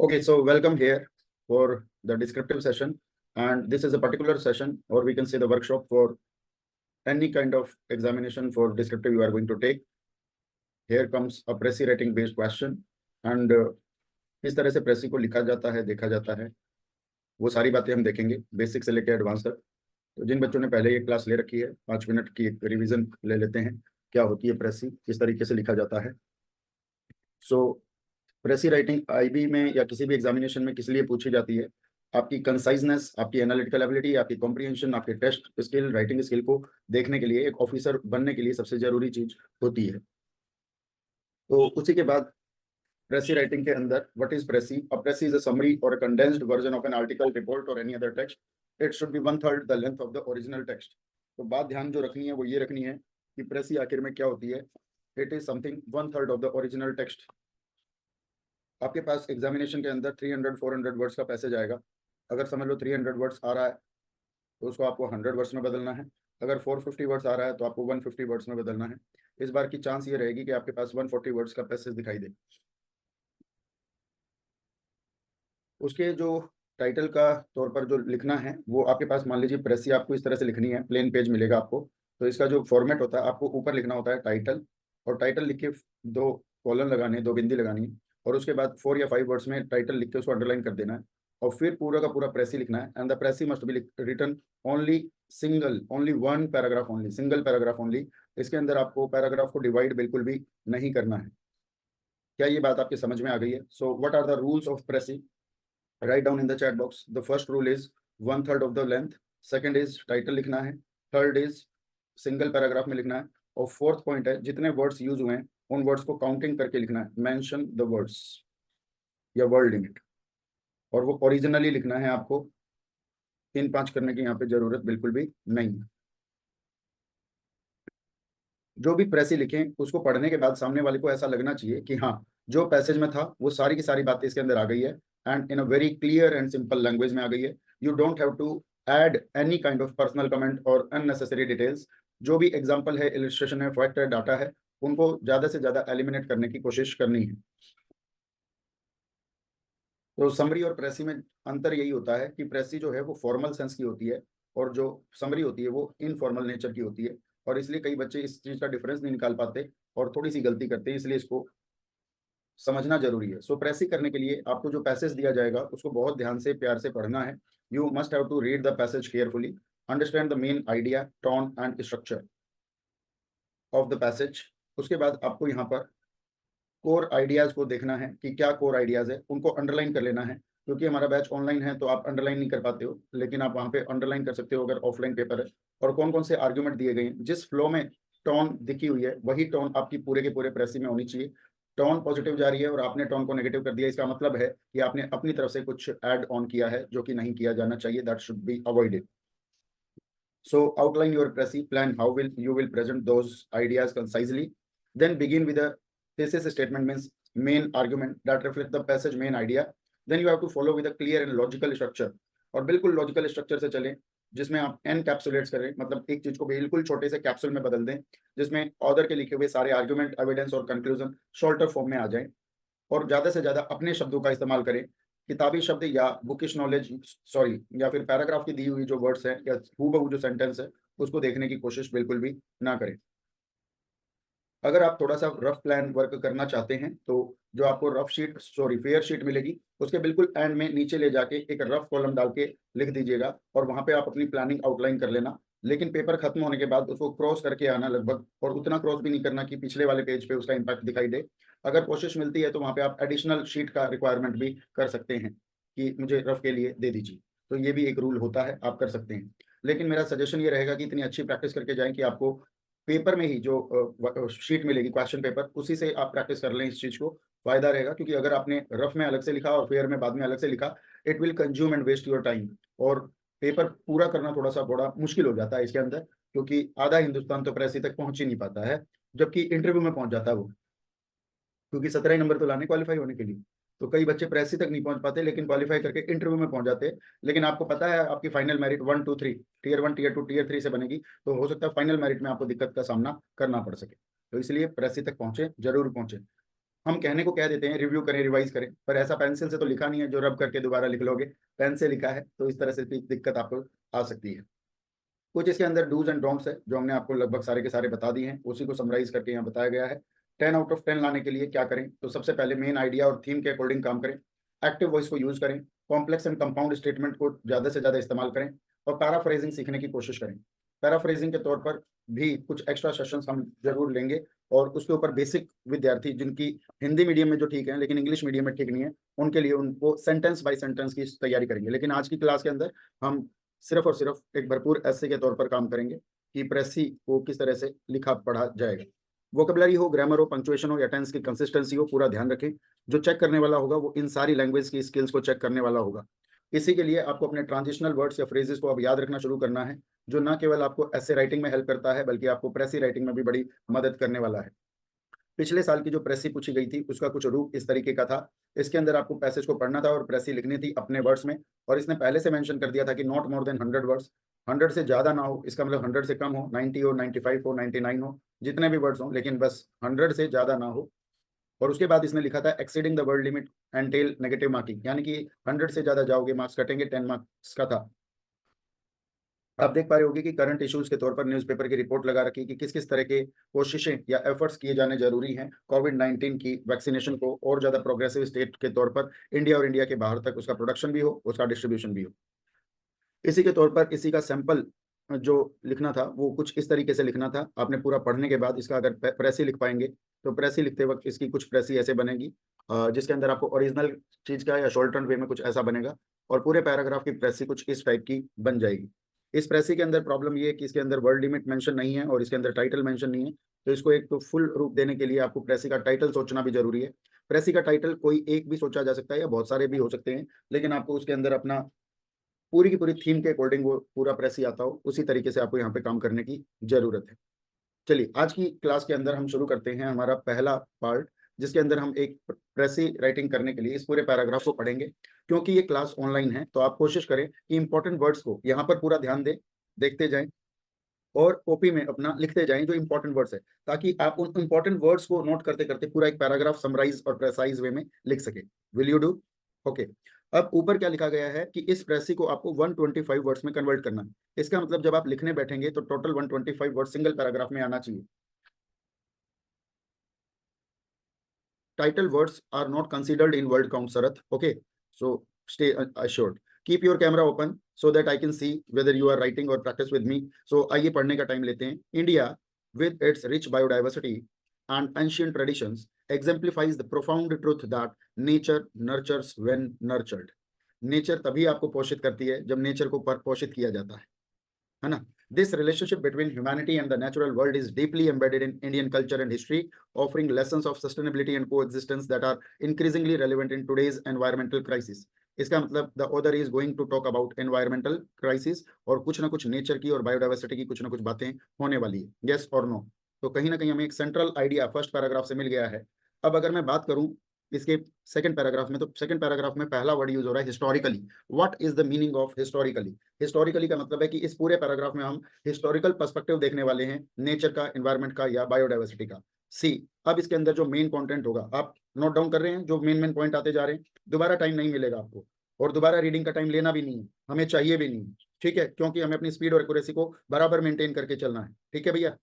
Okay, so welcome here for the descriptive session, and this is a particular session, or we can say the workshop for any kind of examination for descriptive you are going to take. Here comes a Prezi writing based question, and किस तरह से प्रेसी को लिखा जाता है, देखा जाता है, वो सारी बातें हम देखेंगे बेसिक से लेकर एडवांस तक। तो जिन बच्चों ने पहले ये क्लास ले रखी है, 5 मिनट की एक रिवीजन ले लेते हैं, क्या होती है प्रेसी, किस तरीके से लिखा जाता है। सो प्रेसी राइटिंग आईबी में या किसी भी एग्जामिनेशन में किस लिए पूछी जाती है? आपकी कंसाइजनेस, आपकी एनालिटिकल एबिलिटी, आपकी कॉम्प्रिहेंशन, आपकी टेस्ट स्किल, राइटिंग स्किल को देखने के लिए, एक ऑफिसर बनने के लिए सबसे जरूरी चीज होती है। तो उसी के बाद प्रेसी राइटिंग के अंदर what is precis? A precis is a summary or a condensed version of an article, report or any other text. It should be 1/3 the length of the original text. तो बात ध्यान जो रखनी है वो ये रखनी है कि प्रेसी आखिर में क्या होती है। It is something 1/3 of the original text. आपके पास एग्जामिनेशन के अंदर 300-400 वर्ड्स का पैसेज आएगा। अगर समझ लो 300 वर्ड्स आ रहा है तो उसको आपको 100 वर्ड्स में बदलना है। अगर 450 वर्ड्स आ रहा है तो आपको 150 वर्ड्स में बदलना है। इस बार की चांस ये रहेगी कि आपके पास 140 वर्ड्स का पैसेज दिखाई दे। उसके जो टाइटल का तौर पर जो लिखना है वो आपके पास, मान लीजिए प्रेसी आपको इस तरह से लिखनी है, प्लेन पेज मिलेगा आपको। तो इसका जो फॉर्मेट होता है, आपको ऊपर लिखना होता है टाइटल, और टाइटल लिख के 2 कॉलन लगाने, 2 बिंदी लगानी है, और उसके बाद 4 या 5 वर्ड्स में टाइटल लिख के उसको अंडरलाइन कर देना है, और फिर पूरा का पूरा प्रेसी लिखना है। And the precis must be written only 1 paragraph only, single paragraph only. इसके अंदर आपको पैराग्राफ को डिवाइड बिल्कुल भी नहीं करना है। क्या ये बात आपके समझ में आ गई है? So what are the rules of precis? Write down in the chat box. The first rule is 1/3 of the length. Second is title लिखना है। थर्ड इज सिंगल पैराग्राफ में लिखना है। और फोर्थ पॉइंट है, जितने वर्ड्स यूज हुए हैं उन वर्ड्स को काउंटिंग करके लिखना है। मेंशन द वर्ड्स या वर्ड लिमिट, और वो ओरिजिनली लिखना है आपको। 3-5 करने की यहाँ पे जरूरत बिल्कुल भी नहीं है। जो भी प्रेसी लिखें उसको पढ़ने के बाद सामने वाले को ऐसा लगना चाहिए कि हाँ, जो पैसेज में था वो सारी की सारी बातें इसके अंदर आ गई है, and in a very clear and simple language में आ गई है। You don't have to add any kind of personal comment और अननेसेसरी डिटेल्स। जो भी एग्जांपल है, इलस्ट्रेशन है, फैक्ट है, डाटा है, उनको ज्यादा से ज्यादा एलिमिनेट करने की कोशिश करनी है। तो समरी और प्रेसी में अंतर यही होता है कि प्रेसी जो है वो फॉर्मल सेंस की होती है, और जो समरी होती है वो इनफॉर्मल नेचर की होती है। और इसलिए कई बच्चे इस चीज का डिफरेंस नहीं निकाल पाते और थोड़ी सी गलती करते हैं, इसलिए इसको समझना जरूरी है। सो प्रेसी करने के लिए आपको जो पैसेज दिया जाएगा उसको बहुत ध्यान से, प्यार से पढ़ना है। You must have to read the passage carefully, understand the main idea, tone and structure of the passage. उसके बाद आपको यहाँ पर कोर आइडियाज को देखना है कि क्या कोर आइडियाज है, उनको अंडरलाइन कर लेना है। क्योंकि हमारा बैच ऑनलाइन है तो आप अंडरलाइन नहीं कर पाते हो, लेकिन आप वहाँ पे अंडरलाइन कर सकते हो अगर ऑफलाइन पेपर है। और कौन कौन से आर्ग्यूमेंट दिए गए हैं, जिस फ्लो में टोन दिखी हुई है वही टोन आपकी पूरे के पूरे प्रेसी में होनी चाहिए। टोन पॉजिटिव जा रही है और आपने टोन को नेगेटिव कर दिया, इसका मतलब है कि आपने अपनी तरफ से कुछ ऐड ऑन किया है जो कि नहीं किया जाना चाहिए। That should be avoided. So outline your Prezi plan. How will you will present those ideas concisely? Then begin with a thesis statement, means main argument that reflects the passage main idea. Then you have to follow with a clear and logical structure. और बिल्कुल logical structure से चलें, जिसमें आप एनकैप्सुलेट्स करें, मतलब एक चीज को बिल्कुल छोटे से कैप्सूल में बदल दें, जिसमें ऑथर के लिखे हुए सारे आर्गुमेंट, एविडेंस और कंक्लूजन शॉर्टर फॉर्म में आ जाएं। और ज्यादा से ज्यादा अपने शब्दों का इस्तेमाल करें। किताबी शब्द या बुकिश नॉलेज, सॉरी, या फिर पैराग्राफ की दी हुई जो वर्ड्स हैं या हूबहू जो सेंटेंस है उसको देखने की कोशिश बिल्कुल भी ना करें। अगर आप थोड़ा सा रफ प्लान वर्क करना चाहते हैं तो जो आपको फेयर शीट मिलेगी उसके बिल्कुल एंड में नीचे ले जाके एक रफ कॉलम डाल के लिख दीजिएगा, और वहां पे आप अपनी प्लानिंग आउटलाइन कर लेना। लेकिन पेपर खत्म होने के बाद उसको क्रॉस करके आना लगभग, और उतना क्रॉस भी नहीं करना कि पिछले वाले पेज पे उसका इम्पैक्ट दिखाई दे। अगर कोशिश मिलती है तो वहां पे आप एडिशनल शीट का रिक्वायरमेंट भी कर सकते हैं कि मुझे रफ के लिए दे दीजिए। तो ये भी एक रूल होता है, आप कर सकते हैं। लेकिन मेरा सजेशन ये रहेगा कि इतनी अच्छी प्रैक्टिस करके जाएं कि आपको पेपर में ही जो शीट मिलेगी, क्वेश्चन पेपर, उसी से आप प्रैक्टिस कर लें। इस चीज को फायदा रहेगा, क्योंकि अगर आपने रफ में अलग से लिखा और फेयर में बाद में अलग से लिखा, it will consume and waste your time, और पेपर पूरा करना थोड़ा सा बड़ा मुश्किल हो जाता है इसके अंदर। क्योंकि आधा हिंदुस्तान तो प्रेसी तक पहुंच ही नहीं पाता है, जबकि इंटरव्यू में पहुंच जाता है वो, क्योंकि 17 नंबर तो लाने क्वालिफाई होने के लिए। तो कई बच्चे प्रेसी तक नहीं पहुंच पाते, लेकिन क्वालिफाई करके इंटरव्यू में पहुंच जाते हैं। लेकिन आपको पता है आपकी final merit 1 2 3, tier 1, tier 2, tier 3 से बनेगी, तो हो सकता है फाइनल मेरिट में आपको दिक्कत का सामना करना पड़ सके। तो इसलिए प्रेसी तक पहुंचे, जरूर पहुंचे। हम कहने को कह देते हैं रिव्यू करें, रिवाइज करें, पर ऐसा पेंसिल से तो लिखा नहीं है जो रब करके दोबारा लिख लोगे। पेन से लिखा है, तो इस तरह से दिक्कत आपको आ सकती है। कुछ इसके अंदर डूज एंड डोंट्स है जो हमने आपको लगभग सारे के सारे बता दिए हैं, उसी को समराइज करके यहाँ बताया गया है। 10 आउट ऑफ 10 लाने के लिए क्या करें, तो सबसे पहले मेन आइडिया और थीम के अकॉर्डिंग काम करें, एक्टिव वॉइस को यूज करें, कॉम्प्लेक्स एंड कंपाउंड स्टेटमेंट को ज़्यादा से ज़्यादा इस्तेमाल करें, और पैराफ्रेजिंग सीखने की कोशिश करें। पैराफ्रेजिंग के तौर पर भी कुछ एक्स्ट्रा सेशंस हम जरूर लेंगे, और उसके ऊपर बेसिक विद्यार्थी जिनकी हिंदी मीडियम में जो ठीक है लेकिन इंग्लिश मीडियम में ठीक नहीं है, उनके लिए उनको सेंटेंस बाय सेंटेंस की तैयारी करेंगे। लेकिन आज की क्लास के अंदर हम सिर्फ और सिर्फ एक भरपूर ऐसे के तौर पर काम करेंगे कि प्रेसी को किस तरह से लिखा पढ़ा जाएगा। वोकेबलरी हो, ग्रामर हो, पंक्चुएशन हो या टेंस की कंसिस्टेंसी हो, पूरा ध्यान रखें। जो चेक करने वाला होगा वो इन सारी लैंग्वेज की स्किल्स को चेक करने वाला होगा। इसी के लिए आपको अपने ट्रांजिशनल वर्ड्स या फ्रेजेस को अब याद रखना शुरू करना है, जो ना केवल आपको ऐसे राइटिंग में हेल्प करता है बल्कि आपको प्रेसी राइटिंग में भी बड़ी मदद करने वाला है। पिछले साल की जो प्रेसी पूछी गई थी उसका कुछ रूप इस तरीके का था। इसके अंदर आपको पैसेज को पढ़ना था और प्रेसी लिखनी थी अपने वर्ड्स में, और इसने पहले से मेंशन कर दिया था कि नॉट मोर देन 100 वर्ड्स। 100 से ज्यादा ना हो, इसका मतलब 100 से कम हो, 90 हो, 95 हो, 99 हो, जितने भी वर्ड्स हो, लेकिन बस 100 से ज्यादा ना हो। और उसके बाद इसने लिखा था exceeding the word limit and tell negative marking, यानी कि 100 से ज्यादा जाओगे मार्क्स कटेंगे, 10 मार्क्स का था। आप देख पा रहे होंगे कि करंट इश्यूज के तौर पर न्यूज़पेपर की रिपोर्ट लगा रखी कि किस किस तरह के कोशिशें या एफर्ट्स किए जाने जरूरी हैं कोविड-19 की वैक्सीनेशन को और ज़्यादा प्रोग्रेसिव स्टेट के तौर पर इंडिया और इंडिया के बाहर तक उसका प्रोडक्शन भी हो, उसका डिस्ट्रीब्यूशन भी हो। इसी के तौर पर इसी का सैंपल जो लिखना था वो कुछ इस तरीके से लिखना था। आपने पूरा पढ़ने के बाद इसका अगर प्रेसी लिख पाएंगे तो प्रेसी लिखते वक्त इसकी कुछ प्रेसी ऐसे बनेगी, जिसके अंदर आपको ओरिजिनल चीज का या शॉर्टन वे में कुछ ऐसा बनेगा, और पूरे पैराग्राफ की प्रेसी कुछ इस टाइप की बन जाएगी। इस प्रेसी के अंदर प्रॉब्लम ये है कि इसके अंदर वर्ड लिमिट मेंशन नहीं है और इसके अंदर टाइटल मेंशन नहीं है, तो इसको एक तो फुल रूप देने के लिए आपको प्रेसी का टाइटल सोचना भी जरूरी है। प्रेसी का टाइटल कोई एक भी सोचा जा सकता है या बहुत सारे भी हो सकते हैं, लेकिन आपको उसके अंदर अपना पूरी की पूरी थीम के अकॉर्डिंग वो पूरा प्रेस ही आता हो, उसी तरीके से आपको यहाँ पे काम करने की जरूरत है। चलिए आज की क्लास के अंदर हम शुरू करते हैं हमारा पहला पार्ट, जिसके अंदर हम एक प्रेसी राइटिंग करने के लिए इस पूरे पैराग्राफ को पढ़ेंगे। क्योंकि ये क्लास ऑनलाइन है तो आप कोशिश करें कि इंपॉर्टेंट वर्ड्स को यहाँ पर पूरा ध्यान दें, देखते जाएं और कॉपी में अपना लिखते जाएं जो इंपॉर्टेंट वर्ड्स है, ताकि आप उन इंपॉर्टेंट वर्ड्स को नोट करते करते पूरा एक पैराग्राफ समराइज और प्रेसाइज वे में लिख सके। Will you do? ओके। अब ऊपर क्या लिखा गया है कि इस प्रेसी को आपको 125 वर्ड्स में कन्वर्ट करना है। इसका मतलब जब आप लिखने बैठेंगे तो टोटल 125 वर्ड सिंगल पैराग्राफ में आना चाहिए। Title words are not considered in word count, Sarath. Okay, so stay assured. Keep your camera open so that I can see whether you are writing or practice with me. So आइए पढ़ने का time लेते हैं। India, with its rich biodiversity and ancient traditions, exemplifies the profound truth that nature nurtures when nurtured. Nature तभी आपको पोषित करती है जब नेचर को पोषित किया जाता है ना। This relationship between humanity and the natural world is deeply embedded in Indian culture and history, offering lessons of sustainability and coexistence that are increasingly relevant in today's environmental crisis. इसका मतलब the author is going to talk about environmental crisis, और कुछ ना कुछ nature की और biodiversity की कुछ ना कुछ बातें होने वाली है। यस और नो? तो कहीं ना कहीं हमें एक सेंट्रल आइडिया फर्स्ट पैराग्राफ से मिल गया है। अब अगर मैं बात करूं इसके सेकंड पैराग्राफ में, तो सेकंड पैराग्राफ में पहला वर्ड यूज हो रहा है historically. What is the meaning of historically? Historically का मतलब है कि इस पूरे पैराग्राफ में हम हिस्टोरिकल पर्सपेक्टिव देखने वाले हैं नेचर का, एनवायरमेंट का या बायोडाइवर्सिटी का। सी, अब इसके अंदर जो मेन कंटेंट होगा आप नोट डाउन कर रहे हैं, जो मेन मेन पॉइंट आते जा रहे हैं। दोबारा टाइम नहीं मिलेगा आपको, और दोबारा रीडिंग का टाइम लेना भी नहीं है, हमें चाहिए भी नहीं, ठीक है, क्योंकि हमें अपनी स्पीड और एक्यूरेसी को बराबर मेंटेन करके चलना है। ठीक है भैया।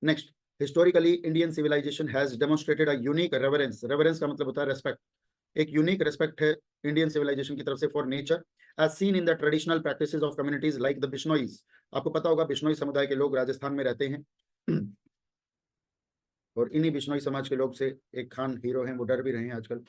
Next, historically Indian civilization has demonstrated a unique reverence. Reverence का मतलब होता है रेस्पेक्ट। एक यूनिक रेस्पेक्ट है इंडियन सिविलाइजेशन की तरफ से for nature, as seen in the traditional practices of communities like the Bishnois. आपको पता होगा बिश्नोई समुदाय के लोग राजस्थान में रहते हैं और इन्हीं बिश्नोई समाज के लोग से एक खान हीरो हैं, वो डर भी रहे हैं आजकल।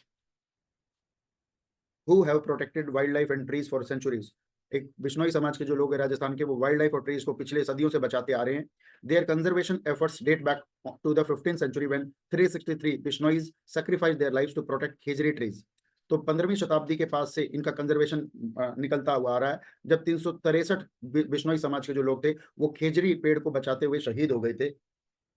Who have protected wild life and trees for centuries. एक बिश्नोई समाज के जो लोग हैं राजस्थान के, वो वाइल्ड लाइफ और ट्रीज को पिछले सदियों से बचाते आ रहे हैं। Their conservation efforts date back to the 15th century when 363 Bishnois sacrificed their lives to protect khejri trees. तो 15वीं शताब्दी के पास से इनका कंजर्वेशन निकलता हुआ आ रहा है, जब 363 बिश्नोई समाज के जो लोग थे वो खेजरी पेड़ को बचाते हुए शहीद हो गए थे।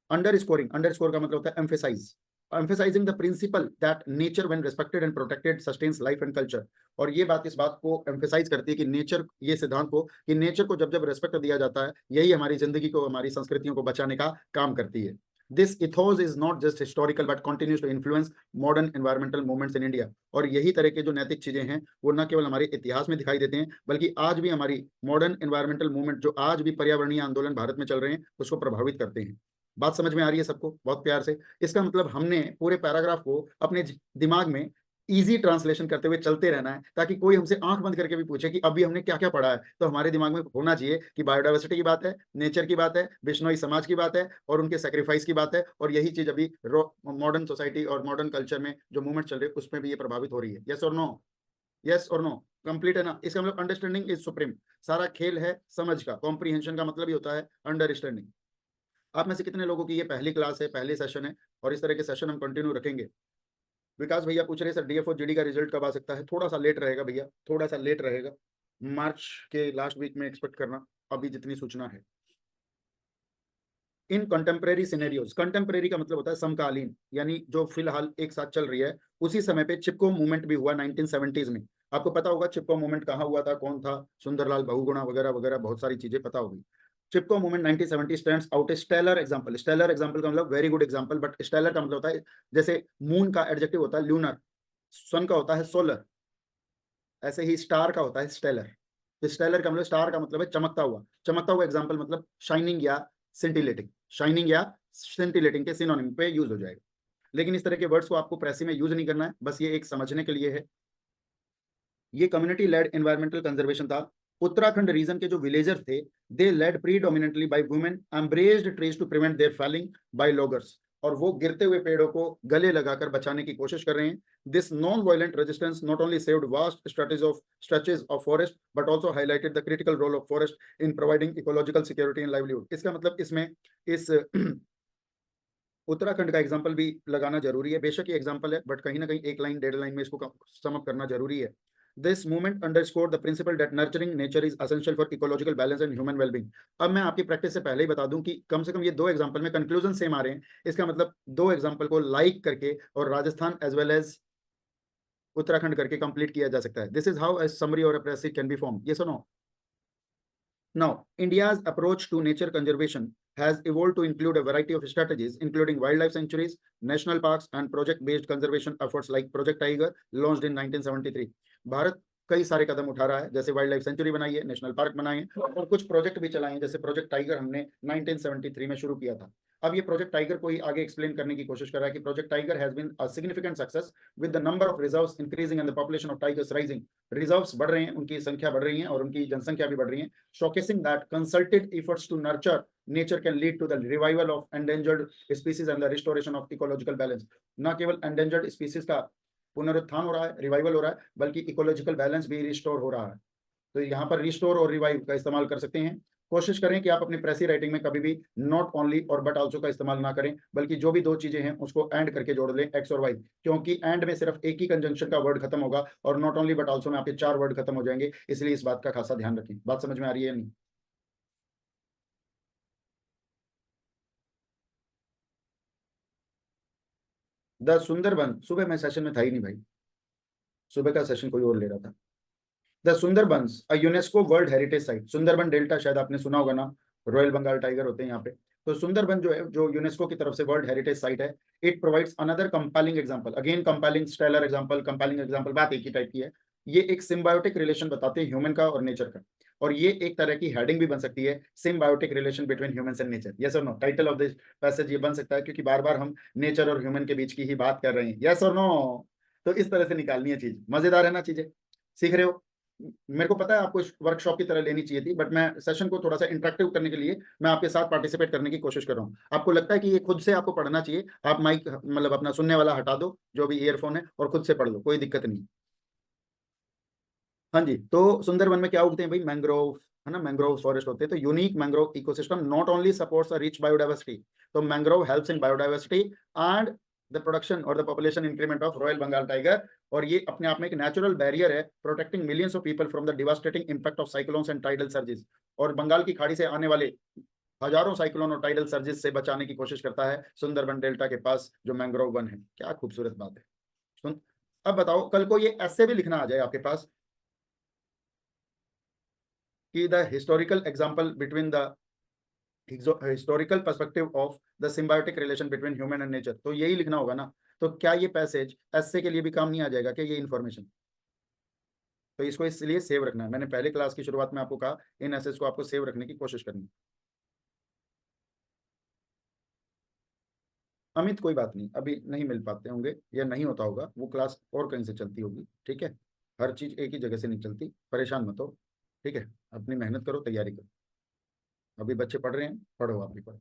अंडरस्कोरिंग, अंडरस्कोर का मतलब होता है emphasise, emphasizing the principle that nature when respected and protected sustains life and culture। और ये बात इस बात को एम्फेसाइज करती है कि नेचर, ये सिद्धांत को कि नेचर को जब जब रेस्पेक्ट दिया जाता है, यही हमारी जिंदगी को, हमारी संस्कृतियों को बचाने का काम करती है। This ethos is not just historical but continues to influence modern environmental movements in India. और यही तरह के जो नैतिक चीजें हैं वो न केवल हमारे इतिहास में दिखाई देते हैं बल्कि आज भी हमारी मॉडर्न एनवायरमेंटल मूवमेंट जो आज भी पर्यावरणीय आंदोलन भारत में चल रहे हैं उसको प्रभावित करते हैं। बात समझ में आ रही है सबको बहुत प्यार से? इसका मतलब हमने पूरे पैराग्राफ को अपने दिमाग में इजी ट्रांसलेशन करते हुए चलते रहना है ताकि कोई हमसे आंख बंद करके भी पूछे कि अभी हमने क्या क्या पढ़ा है तो हमारे दिमाग में होना चाहिए कि बायोडाइवर्सिटी की बात है, नेचर की बात है, बिश्नोई समाज की बात है और उनके सेक्रीफाइस की बात है। और यही चीज अभी मॉडर्न सोसाइटी और मॉडर्न कल्चर में जो मूवमेंट चल रही है उसमें भी ये प्रभावित हो रही है। यस और नो? यस और नो? कंप्लीट है ना? इसका मतलब अंडरस्टैंडिंग इज सुप्रीम। सारा खेल है समझ का। कॉम्प्रीहेंशन का मतलब ही होता है अंडरस्टैंडिंग। आप में से कितने लोगों की ये पहली क्लास है, पहले सेशन है और इस तरह के सेशन हम कंटिन्यू रखेंगे? विकास भैया पूछ रहे सर डीएफओ जीडी का रिजल्ट कब आ सकता है? थोड़ा सा लेट रहेगा भैया, थोड़ा सा लेट रहेगा। मार्च के लास्ट वीक में एक्सपेक्ट करना, अभी जितनी सूचना है। इन कंटेम्प्रेरी सिनेरियोज, कंटेम्प्रेरी का मतलब होता है समकालीन, यानी जो फिलहाल एक साथ चल रही है। उसी समय पे चिपको मूवमेंट भी हुआ 1970s में। आपको पता होगा चिपको मूवमेंट कहाँ हुआ था, कौन था? सुंदरलाल बहुगुणा वगैरह वगैरह, बहुत सारी चीजें पता होगी। Chipko movement 1970 stands out a stellar example. Stellar example का मतलब very good example, but stellar का मतलब होता है जैसे मून का एडजेक्टिव होता है ल्यूनर, सन का होता है सोलर, ऐसे ही स्टार का होता है स्टेलर। तो स्टेलर का मतलब, स्टार का मतलब है चमकता हुआ। चमकता हुआ एग्जांपल मतलब शाइनिंग या सिंटिलेटिंग। शाइनिंग या सिंटिलेटिंग के सिनोनिम पे यूज हो जाएगा। लेकिन इस तरह के वर्ड्स को आपको प्रेसी में यूज नहीं करना है, बस ये एक समझने के लिए है। ये कम्युनिटी लेड एनवायरमेंटल कंजर्वेशन था। उत्तराखंड रीजन के जो विलेजर्स थे, they led predominantly by women embraced trees to prevent their felling by loggers. और वो गिरते हुए पेड़ों को गले लगाकर बचाने की कोशिश कर रहे हैं। This non violent resistance not only saved vast stretches of forest but also highlighted the critical role of forest in providing ecological security and livelihood. इसका मतलब इसमें इस उत्तराखंड का एग्जाम्पल भी लगाना जरूरी है। बेशक ये एग्जाम्पल है बट कहीं ना कहीं एक लाइन डेढ़ लाइन में इसको समअप करना जरूरी है। This movement underscore the principle that nurturing nature is essential for ecological balance and human wellbeing. अब मैं आपकी प्रैक्टिस से पहले ही बता दूं कि कम से कम ये दो एग्जाम्पल में कंक्लूजन सेम आ रहे हैं। इसका मतलब दो एग्जाम्पल को लाइक करके और Rajasthan as well as Uttarakhand करके कंप्लीट किया जा सकता है। This is how a summary और a can be form. Yes और no? Now, India's approach to nature conservation has evolved to include a variety of strategies, including wildlife sanctuaries, national parks, and project-based conservation efforts like Project Tiger, launched in 1973. Bharat कई सारे कदम उठा रहा है, जैसे wild life sanctuary बनाई है, national park बनाए हैं और कुछ प्रोजेक्ट भी चलाए हैं, जैसे प्रोजेक्ट टाइगर हमने 1973 में शुरू किया था। अब ये प्रोजेक्ट टाइगर को ही आगे एक्सप्लेन करने की कोशिश कर रहा है कि project tiger has been a significant success with the number of reserves increasing and the population of tigers rising. Reserves बढ़ रहे हैं, उनकी संख्या बढ़ रही है और उनकी जनसंख्या भी बढ़ रही है। Showcasing that consulted efforts to nurture nature can lead to the revival of endangered species and the restoration of ecological balance. न केवल एंडेंजर्ड स्पीसीज का पुनरुत्थान हो रहा है, रिवाइवल हो रहा है, बल्कि इकोलॉजिकल बैलेंस भी रिस्टोर हो रहा है। तो यहाँ पर रिस्टोर और रिवाइव का इस्तेमाल कर सकते हैं। कोशिश करें कि आप अपनी प्रेसी राइटिंग में कभी भी नॉट ओनली और बट आल्सो का इस्तेमाल ना करें, बल्कि जो भी दो चीजें हैं उसको एंड करके जोड़ लें, एक्स और वाई, क्योंकि एंड में सिर्फ एक ही कंजंक्शन का वर्ड खत्म होगा और नॉट ओनली बट आल्सो में आपके चार वर्ड खत्म हो जाएंगे। इसलिए इस बात का खासा ध्यान रखें। बात समझ में आ रही है नहीं? द सुंदरबन, सुबह मैं सेशन में था ही नहीं भाई, सुबह का सेशन कोई और ले रहा था। The Sundarbans a UNESCO world heritage site. Sundarban delta शायद आपने सुना होगा ना, रॉयल बंगाल टाइगर होते हैं यहाँ पे। तो सुंदरबन जो है, जो यूनेस्को की तरफ से वर्ल्ड हेरिटेज साइट है, it provides another compelling example, again compelling stellar example, compelling example, बात एक ही टाइप की है। ये एक सिम्बायोटिक रिलेशन बताते हैं ह्यूमन का और नेचर का, और ये एक तरह की हेडिंग भी बन सकती है, symbiotic relation between humans and nature. Yes और no? Title of this passage ये बन सकता है, क्योंकि बार बार हम नेचर और ह्यूमन के बीच की ही बात कर रहे हैं। यस और नो? तो इस तरह से निकालनी है चीज। मजेदार है ना चीजें? सीख रहे हो? मेरे को पता है आपको वर्कशॉप की तरह लेनी चाहिए थी, बट मैं सेशन को थोड़ा सा इंटरेक्टिव करने के लिए मैं आपके साथ पार्टिसिपेट करने की कोशिश कर रहा हूँ। आपको लगता है कि ये खुद से आपको पढ़ना चाहिए, आप माइक मतलब अपना सुनने वाला हटा दो, जो भी ईयरफोन है, और खुद से पढ़ लो, कोई दिक्कत नहीं। हाँ जी, तो सुंदरबन में क्या उगते हैं भाई? मैंग्रोव, है ना, मैंग्रोव फॉरेस्ट होते हैं। तो unique mangrove ecosystem not only supports a rich biodiversity, तो mangrove helps in biodiversity and the production or the population increment of royal Bengal tiger. और ये अपने आप में एक नेचुरल बैरियर है, protecting millions of people from the devastating impact of cyclones and tidal surges. और बंगाल की खाड़ी से आने वाले हजारों साइक्लोन और टाइडल सर्जेस से बचाने की कोशिश करता है सुंदरबन डेल्टा के पास जो मैंग्रोव वन है। क्या खूबसूरत बात है। सुन, अब बताओ, कल को ये ऐसे भी लिखना आ जाए आपके पास कि the historical example between the historical perspective of the symbiotic relation between human and nature. तो यही लिखना होगा ना। तो क्या ये पैसेज एस्से के लिए भी काम नहीं आ जाएगा क्या, ये इन्फॉर्मेशन? तो इसको इसलिए सेव रखना है। मैंने पहले क्लास की शुरुआत में आपको कहा इन एसेस को आपको सेव रखने की कोशिश करनी। अमित कोई बात नहीं, अभी नहीं मिल पाते होंगे या नहीं होता होगा, वो क्लास और कहीं से चलती होगी, ठीक है। हर चीज एक ही जगह से नहीं चलती, परेशान मत हो, ठीक है। अपनी मेहनत करो, तैयारी करो। अभी बच्चे पढ़ रहे हैं, पढ़ो, आप भी पढ़ो।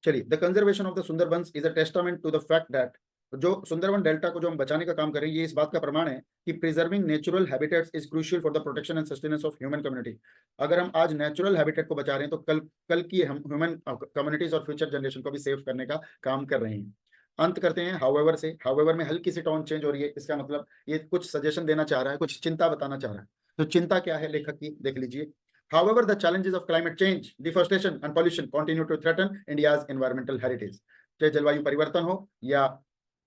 चलिए, the conservation of the Sundarbans is a testament to the fact that, जो सुंदरबन डेल्टा को जो हम बचाने का काम कर रहे हैं, ये इस बात का प्रमाण है कि preserving natural habitats is crucial for the protection and sustenance of human community. अगर हम आज नेचुरल हैबिटेट को बचा रहे हैं तो कल कल की हम ह्यूमन कम्युनिटीज और फ्यूचर जनरेशन को भी सेव करने का काम कर रहे हैं। अंत करते हैं हाउएवर से। हाउएवर में हल्की सी टोन चेंज हो रही है, इसका मतलब ये कुछ सजेशन देना चाह रहा है, कुछ चिंता बताना चाह रहा है। तो चिंता क्या है लेखक की, देख लीजिए। However, the challenges of climate change, deforestation and pollution continue to threaten India's environmental heritage. चाहे जलवायु परिवर्तन हो या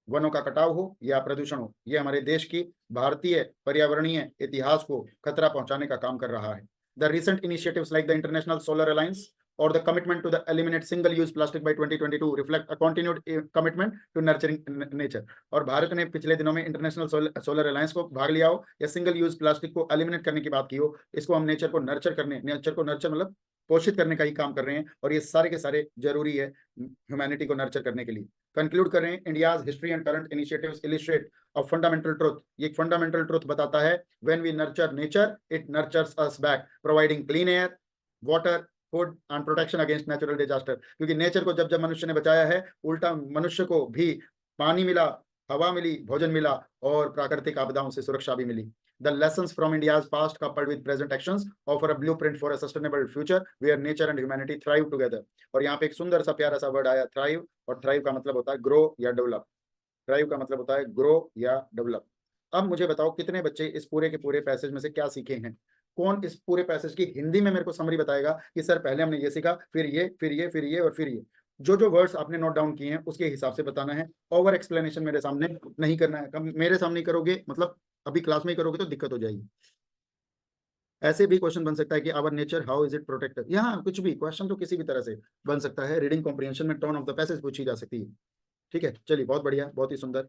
वनों का कटाव हो या प्रदूषण हो, ये हमारे देश की भारतीय पर्यावरणीय इतिहास को खतरा पहुंचाने का काम कर रहा है। The recent initiatives like the International Solar Alliance or the commitment to the eliminate single-use plastic by 2022 reflect a continued commitment to nurturing nature. और भारत ने पिछले दिनों में इंटरनेशनल सोलर अलायंस को भाग लिया हो या सिंगल यूज प्लास्टिक को एलिमिनेट करने की बात की हो, इसको हम नेचर को नर्चर मतलब पोषित करने का ही काम कर रहे हैं, और ये सारे के सारे जरूरी है ह्यूमैनिटी को नर्चर करने के लिए। कंक्लूड कर रहे हैं, India's history and current initiatives illustrate a fundamental truth. ये एक फंडामेंटल ट्रुथ बताता है, when we nurture nature it nurtures us back, providing clean air, water, food and protection against natural disaster. क्योंकि नेचर को जब जब मनुष्य ने बचाया है, उल्टा मनुष्य को भी पानी मिला, हवा मिली, भोजन मिला और प्राकृतिक आपदाओं से सुरक्षा भी मिली। The lessons from India's past coupled with present actions offer a blueprint for a sustainable future where nature and humanity thrive together। और यहाँ पे एक सुंदर सा प्यारा सा वर्ड आया थ्राइव, और थ्राइव का मतलब होता है ग्रो या डेवलप। थ्राइव का मतलब होता है ग्रो या डेवलप। अब मुझे बताओ कितने बच्चे इस पूरे के पूरे पैसेज में से क्या सीखे हैं? कौन इस पूरे पैसेज की हिंदी में मेरे को समरी बताएगा कि सर पहले हमने ये सीखा, फिर ये, फिर ये, फिर ये और फिर ये। जो जो वर्ड्स आपने नोट डाउन किए हैं उसके हिसाब से बताना है। ओवर एक्सप्लेनेशन मेरे सामने नहीं करना है। मेरे सामने करोगे मतलब अभी क्लास में ही करोगे तो दिक्कत हो जाएगी। ऐसे भी क्वेश्चन बन सकता है कि our nature how is it protected, यहाँ कुछ भी क्वेश्चन तो किसी भी तरह से बन सकता है। रीडिंग कॉम्प्रिहेंशन में टोन ऑफ द पैसेज पूछी जा सकती है, ठीक है। चलिए, बहुत बढ़िया, बहुत ही सुंदर।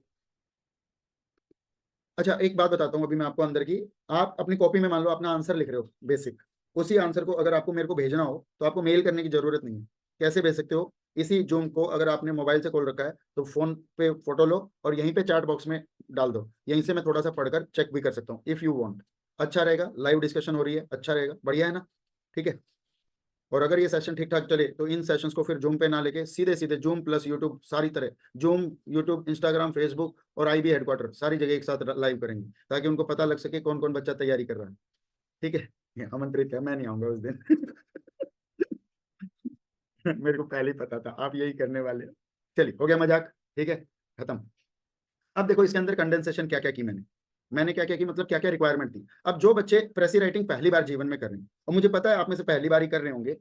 अच्छा, एक बात बताता हूँ अभी मैं आपको अंदर की। आप अपनी कॉपी में मान लो अपना आंसर लिख रहे हो बेसिक, उसी आंसर को अगर आपको मेरे को भेजना हो तो आपको मेल करने की जरूरत नहीं है। कैसे भेज सकते हो? इसी जूम को अगर आपने मोबाइल से खोल रखा है तो फोन पे फोटो लो और यहीं पे चैट बॉक्स में डाल दो, यहीं से मैं थोड़ा सा पढ़कर चेक भी कर सकता हूँ इफ यू वांट। अच्छा रहेगा, लाइव डिस्कशन हो रही है, अच्छा रहेगा, बढ़िया है ना, ठीक है। और अगर ये सेशन ठीक ठाक चले तो इन सेशंस को फिर जूम पे ना लेके सीधे सीधे जूम प्लस यूट्यूब, सारी तरह जूम, यूट्यूब, इंस्टाग्राम, फेसबुक और आईबी हेडक्वार्टर सारी जगह एक साथ लाइव करेंगे, ताकि उनको पता लग सके कौन कौन बच्चा तैयारी कर रहा है, ठीक है। ये आमंत्रित है, मैं नहीं आऊंगा उस दिन। मेरे को पहले ही पता था आप यही करने वाले हो। चलिए, हो गया मजाक, ठीक है, खत्म। अब देखो इसके अंदर कंडेंसेशन क्या क्या की मैंने क्या क्या की, मतलब क्या क्या रिक्वायरमेंट थी। अब जो बच्चे प्रेसी राइटिंग पहली बार जीवन में कर रहे हैं, और मुझे पता है आप में से पहली बार ही कर रहे होंगे,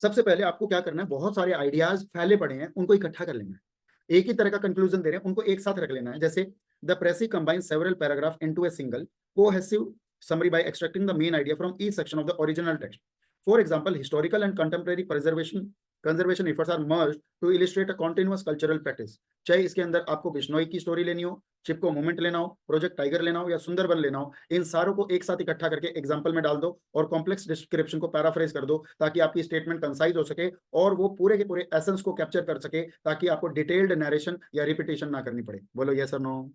सबसे पहले आपको क्या करना है, बहुत सारे आइडियाज फैले पड़े हैं उनको इकट्ठा कर लेना है। एक ही तरह का कंक्लूजन दे रहे हैं, उनको एक साथ रख लेना है। जैसे the precis combine several paragraph into a single cohesive summary by extracting the main idea from each section of the original text. For example, historical and contemporary conservation efforts are merged to illustrate a continuous cultural practice। चाहे इसके अंदर आपको बिश्नोई की story लेनी हो, चिपको movement लेना हो, project tiger लेना हो या सुंदरबन लेना हो, इन सारों को एक साथ इकट्ठा करके एग्जाम्पल में डाल दो और कॉम्प्लेक्स डिस्क्रिप्शन को पैराफ्रेज कर दो, ताकि आपकी स्टेटमेंट कंसाइज हो सके और वो पूरे के पूरे एसेंस को कैप्चर कर सके, ताकि आपको डिटेल्ड नरेशन या रिपीटेशन ना करनी पड़े। बोलो यस और नो।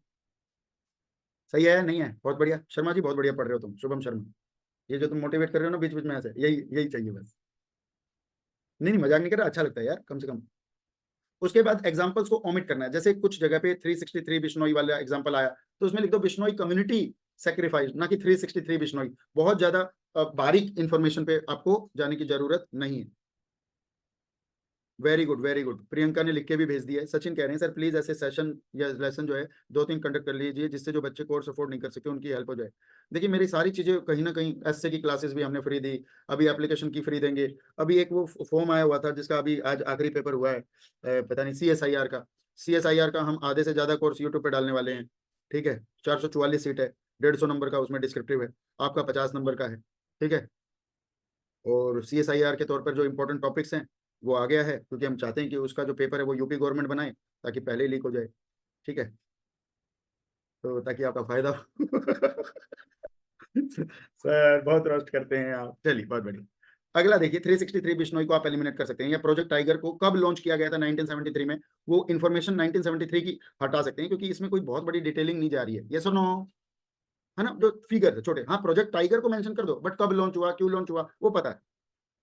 सही है नहीं है? बहुत बढ़िया शर्मा जी, बहुत बढ़िया पढ़ रहे हो तुम, शुभम शर्मा। ये जो तुम मोटिवेट कर रहे हो ना बीच बीच में ऐसे, यही यही चाहिए बस। नहीं नहीं, मजाक नहीं कर रहा, अच्छा लगता है यार कम से कम। उसके बाद एग्जांपल्स को ओमिट करना है। जैसे कुछ जगह पे 363 बिश्नोई वाला एग्जांपल आया, तो उसमें लिख दो बिश्नोई कम्युनिटी सेक्रीफाइस, ना कि 363 बिश्नोई। बहुत ज्यादा बारीक इंफॉर्मेशन पे आपको जाने की जरूरत नहीं है। Very good, very good. Priyanka ने लिख के भी भेज दिया है। सचिन कह रहे हैं सर प्लीज ऐसे सेशन या लेसन जो है 2-3 कंडक्ट कर लीजिए, जिससे जो बच्चे कोर्स अफोर्ड नहीं कर सकते उनकी हेल्प हो जाए। देखिए मेरी सारी चीजें कहीं ना कहीं, एसए की क्लासेस भी हमने फ्री दी, अभी एप्लीकेशन की फ्री देंगे। अभी एक वो फॉर्म आया हुआ था जिसका अभी आज आखिरी पेपर हुआ है, पता नहीं सीएसआईआर का। सीएसआईआर का हम आधे से ज्यादा कोर्स यूट्यूब पे डालने वाले हैं, ठीक है। 444 सीट है, 150 नंबर का उसमें डिस्क्रिप्टिव है, आपका 50 नंबर का है, ठीक है। और CSIR के तौर पर जो इंपॉर्टेंट टॉपिक्स हैं वो आ गया है, क्योंकि हम चाहते हैं कि उसका जो पेपर है वो यूपी गवर्नमेंट बनाए ताकि पहले ही लीक हो जाए। ठीक है, तो ताकि आपका फायदा हो। सर बहुत रोस्ट करते हैं आप, चलिए बहुत बढ़िया। अगला देखिए, 363 बिश्नोई को आप एलिमिनेट कर सकते हैं, या प्रोजेक्ट टाइगर को कब लॉन्च किया गया था 1973 में, वो इन्फॉर्मेशन 1973 की हटा सकते हैं, क्योंकि इसमें कोई बहुत बड़ी डिटेलिंग नहीं जा रही है। यस और नो, है ना, जो फिगर है छोटे, हाँ प्रोजेक्ट टाइगर को मेंशन कर दो, बट कब लॉन्च हुआ, क्यों लॉन्च हुआ, वो पता है।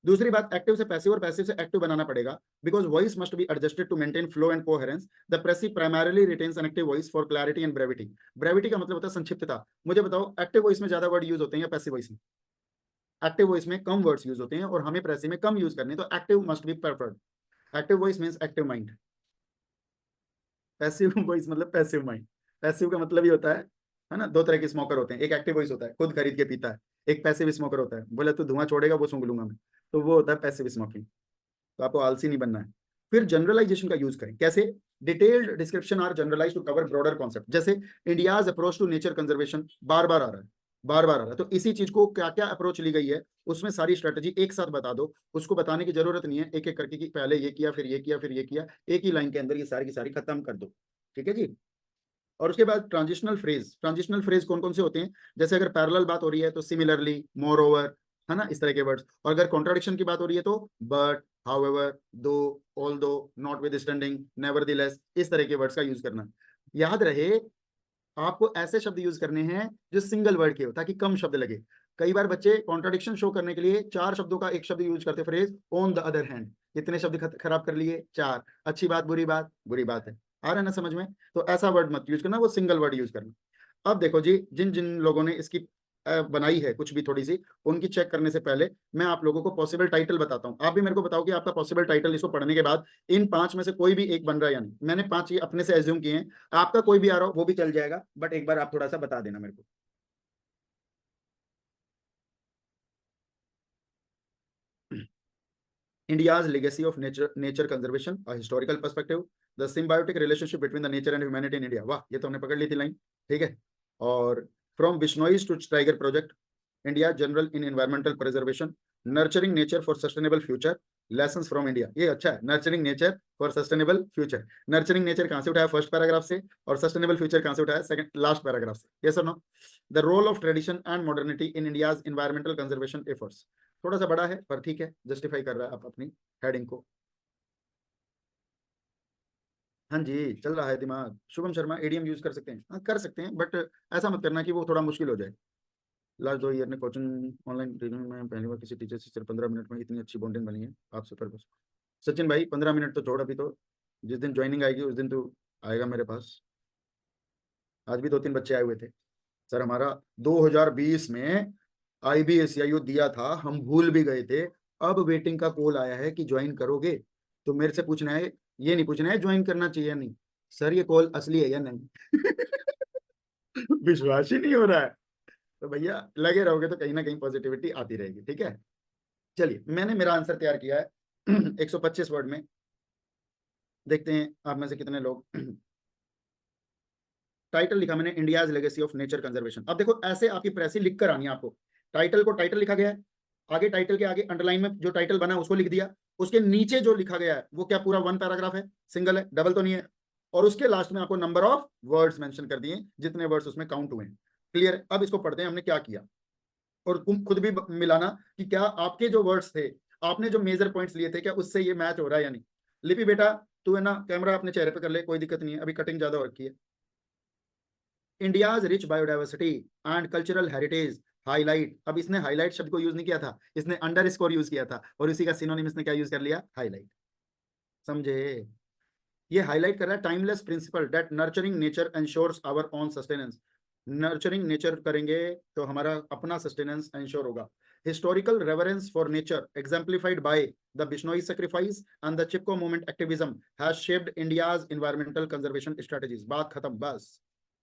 दूसरी बात, एक्टिव से पैसिव और पैसिव से एक्टिव बनाना पड़ेगा, because voice must be adjusted to maintain flow and coherence. The precis primarily retains an active voice for clarity and brevity. Brevity का मतलब होता है संक्षिप्तता। मुझे बताओ, एक्टिव वॉइस में ज्यादा वर्ड यूज होते हैं या पैसिव वॉइस में? एक्टिव वॉइस में कम वर्ड्स यूज होते हैं और हमें प्रेसी में कम यूज करने, तो active must be preferred. Active voice means active mind, passive voice मतलब पैसिव माइंड। पैसिव का मतलब ही होता है ना, दो तरह के स्मोकर होते हैं, एक एक्टिव वॉइस होता है खुद खरीद के पीता है, एक पैसिव स्मोकर होता है, बोले तू धुआं छोड़ेगा वो सूंघ लूंगा मैं, तो वो होता है पैसिव स्मोकिंग। तो आपको आलसी नहीं बनना है। फिर जनरलाइजेशन का यूज करें, कैसे? Detailed description are generalize to cover broader concept, जैसे India's approach to nature conservation, बार बार आ रहा है, बार बार आ रहा है, तो इसी चीज को क्या क्या अप्रोच ली गई है उसमें सारी स्ट्रेटेजी एक साथ बता दो। उसको बताने की जरूरत नहीं है एक एक करके कि पहले ये किया फिर ये किया फिर ये किया, एक ही लाइन के अंदर ये सारी की सारी खत्म कर दो। ठीक है जी। और उसके बाद ट्रांजिशनल फ्रेज, ट्रांजिशनल फ्रेज कौन कौन से होते हैं? जैसे अगर पैरेलल बात हो रही है तो सिमिलरली, मोर ओवर, है ना, इस तरह के वर्ड्स। और अगर कॉन्ट्राडिक्शन की बात हो रही है तो बट, हाउएवर, दो, ऑल दो, नॉट विद स्टैंडिंग, नेवरदीलेस, इस तरह के वर्ड्स का यूज करना। याद रहे, आपको ऐसे शब्द यूज करने हैं जो सिंगल वर्ड के हो, ताकि कम शब्द लगे। कई बार बच्चे कॉन्ट्राडिक्शन शो करने के लिए चार शब्दों का एक शब्द यूज करते, phrase on the other hand, कितने शब्द खराब कर लिए? चार। अच्छी बात बुरी बात, बुरी बात है। आ रहा है ना समझ में? तो ऐसा वर्ड मत यूज करना, वो सिंगल वर्ड यूज करना। अब देखो जी, जिन जिन लोगों ने इसकी बनाई है कुछ भी थोड़ी सी, उनकी चेक करने से पहले मैं आप लोगों को पॉसिबल टाइटल बताता हूँ। आप भी मेरे को बताओ कि आपका पॉसिबल टाइटल इसको पढ़ने के बाद इन पांच में से कोई भी एक बन रहा है या नहीं। मैंने पांच ये अपने से एज्यूम किए हैं, आपका कोई भी आ रहा हो वो भी चल जाएगा, बट एक बार आप थोड़ा सा बता देना मेरे को। India's legacy of nature conservation, a historical perspective, the symbiotic relationship between the nature and humanity in India। वाह, ये तो हमने पकड़ ली थी लाइन। ठीक है। और from Bishnois to Tiger Project, India general in environmental preservation, nurturing nature for sustainable future, lessons from India। ये अच्छा है, nurturing nature for sustainable future। nurturing nature कहाँ से उठाया? फर्स्ट पैराग्राफ से। और sustainable future कहाँ से उठाया? सेकंड लास्ट पैराग्राफ से। yes or no? the role of tradition and modernity in India's environmental conservation efforts। थोड़ा सा बड़ा है पर ठीक है, जस्टिफाई कर रहा है आप अपनी हेडिंग को। हाँ जी, चल रहा है दिमाग। शुभम शर्मा, एडीएम यूज कर सकते हैं? हाँ कर सकते हैं, बट ऐसा मत करना कि वो थोड़ा मुश्किल हो जाए। लास्ट 2 ईयर ने कोचिंग ऑनलाइन ट्रेनिंग में पहली बार किसी टीचर से सिर्फ 15 मिनट में इतनी अच्छी बॉन्डिंग बनी है आपसे पर बस। सचिन भाई 15 मिनट तो छोड़, अभी तो जिस दिन ज्वाइनिंग आएगी उस दिन तो आएगा मेरे पास। आज भी 2-3 बच्चे आए हुए थे। सर हमारा 2020 में IBSCIO दिया था, हम भूल भी गए थे, अब वेटिंग का कॉल आया है कि ज्वाइन करोगे। तो मेरे से पूछना है, ये नहीं पूछना है ज्वाइन करना चाहिए या नहीं, सर ये कॉल असली है या नहीं। विश्वास ही नहीं हो रहा है। तो भैया लगे रहोगे तो कहीं ना कहीं पॉजिटिविटी आती रहेगी। ठीक है, चलिए मैंने मेरा आंसर तैयार किया है 125 वर्ड में। देखते हैं आप में से कितने लोग। टाइटल लिखा मैंने, India's legacy of nature conservation. अब देखो ऐसे आपकी प्रेसी लिख कर आनी है आपको। टाइटल को टाइटल लिखा गया है, आगे टाइटल के आगे अंडरलाइन में जो टाइटल बना है उसको लिख दिया, उसके नीचे जो लिखा गया है वो क्या पूरा वन पैराग्राफ है, सिंगल है, डबल तो नहीं है, और उसके लास्ट में आपको नंबर ऑफ वर्ड्स मेंशन कर दिए, जितने वर्ड्स उसमें काउंट हुए। क्लियर? अब इसको पढ़ते हैं हमने क्या किया, और तुम खुद भी मिलाना कि क्या आपके जो वर्ड्स थे, आपने जो मेजर पॉइंट्स लिए थे, क्या उससे ये मैच हो रहा है या नहीं। लिपि बेटा तू है ना, कैमरा अपने चेहरे पे कर ले, कोई दिक्कत नहीं है, अभी कटिंग ज्यादा हो रखी है। India's rich biodiversity and cultural heritage highlight. अब इसने हाईलाइट शब्द को यूज नहीं किया था, इसने अंडर स्कोर यूज किया था, और इसी का सिनोनिम इसने क्या यूज कर लिया? हाईलाइट। समझे? ये हाईलाइट कर रहा है timeless principle that nurturing nature ensures our own sustenance. Nurturing nature करेंगे तो हमारा अपना सस्टेनेंस एंश्योर होगा। Historical reverence for nature exemplified by the Bishnoi sacrifice and the Chipko movement activism has shaped India's environmental conservation strategies. बात खत्म बस।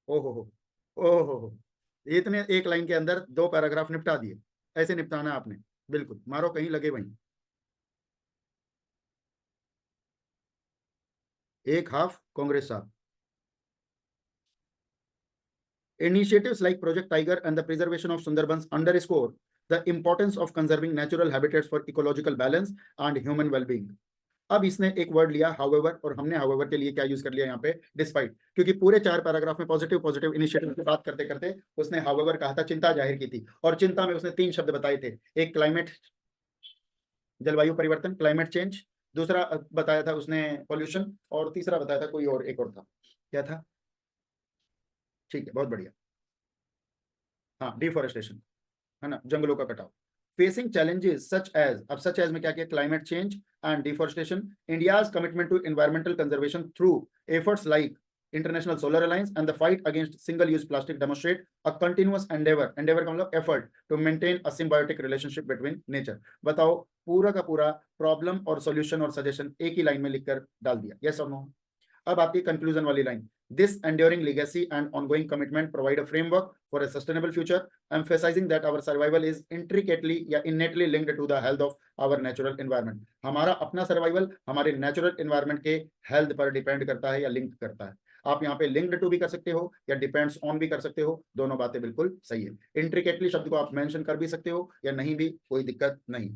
ओहो हो, ओहो हो, इतने एक लाइन के अंदर 2 पैराग्राफ निपटा दिए। ऐसे निपटाना आपने, बिल्कुल मारो कहीं लगे वहीं। एक हाफ कांग्रेस साहब। Initiatives like Project Tiger and the preservation of Sundarbans underscore the importance of conserving natural habitats for ecological balance and human wellbeing. अब इसने एक वर्ड लिया हाउएवर, और हमने हाउएवर के लिए क्या यूज कर लिया यहाँ पे, डिस्पाइट, क्योंकि पूरे 4 पैराग्राफ में पॉजिटिव पॉजिटिव इनिशिएटिव की बात करते करते उसने हाउएवर कहा था, चिंता जाहिर की थी, और चिंता में उसने 3 शब्द बताए थे, एक क्लाइमेट, जलवायु परिवर्तन, क्लाइमेट चेंज, दूसरा बताया था उसने पॉल्यूशन, और तीसरा बताया था कोई और, एक और था, क्या था, ठीक है, बहुत बढ़िया, हाँ, डिफोरेस्टेशन, है ना, जंगलों का कटाव। फेसिंग चैलेंजेस सच एज, अब सच एज में क्या किया, climate change and deforestation, India's commitment to environmental conservation through efforts like international solar alliance and the fight against single use plastic demonstrate a continuous endeavour, endeavour का मतलब effort, to maintain a symbiotic relationship between nature. बताओ, पूरा का पूरा problem और solution और suggestion एक ही line में लिखकर डाल दिया, यस और नो। अब आती है कंक्लूजन वाली line, this enduring legacy and ongoing commitment provide a framework for a sustainable future, emphasizing that our survival is intricately या innately linked to the health of our natural environment। हमारा अपना survival हमारे natural environment के health पर depend करता है या link करता है। आप यहाँ पे लिंक्ड टू भी कर सकते हो या डिपेंड्स ऑन भी कर सकते हो, दोनों बातें बिल्कुल सही है। इंट्रिकेटली शब्द को आप मेंशन कर भी सकते हो या नहीं भी, कोई दिक्कत नहीं।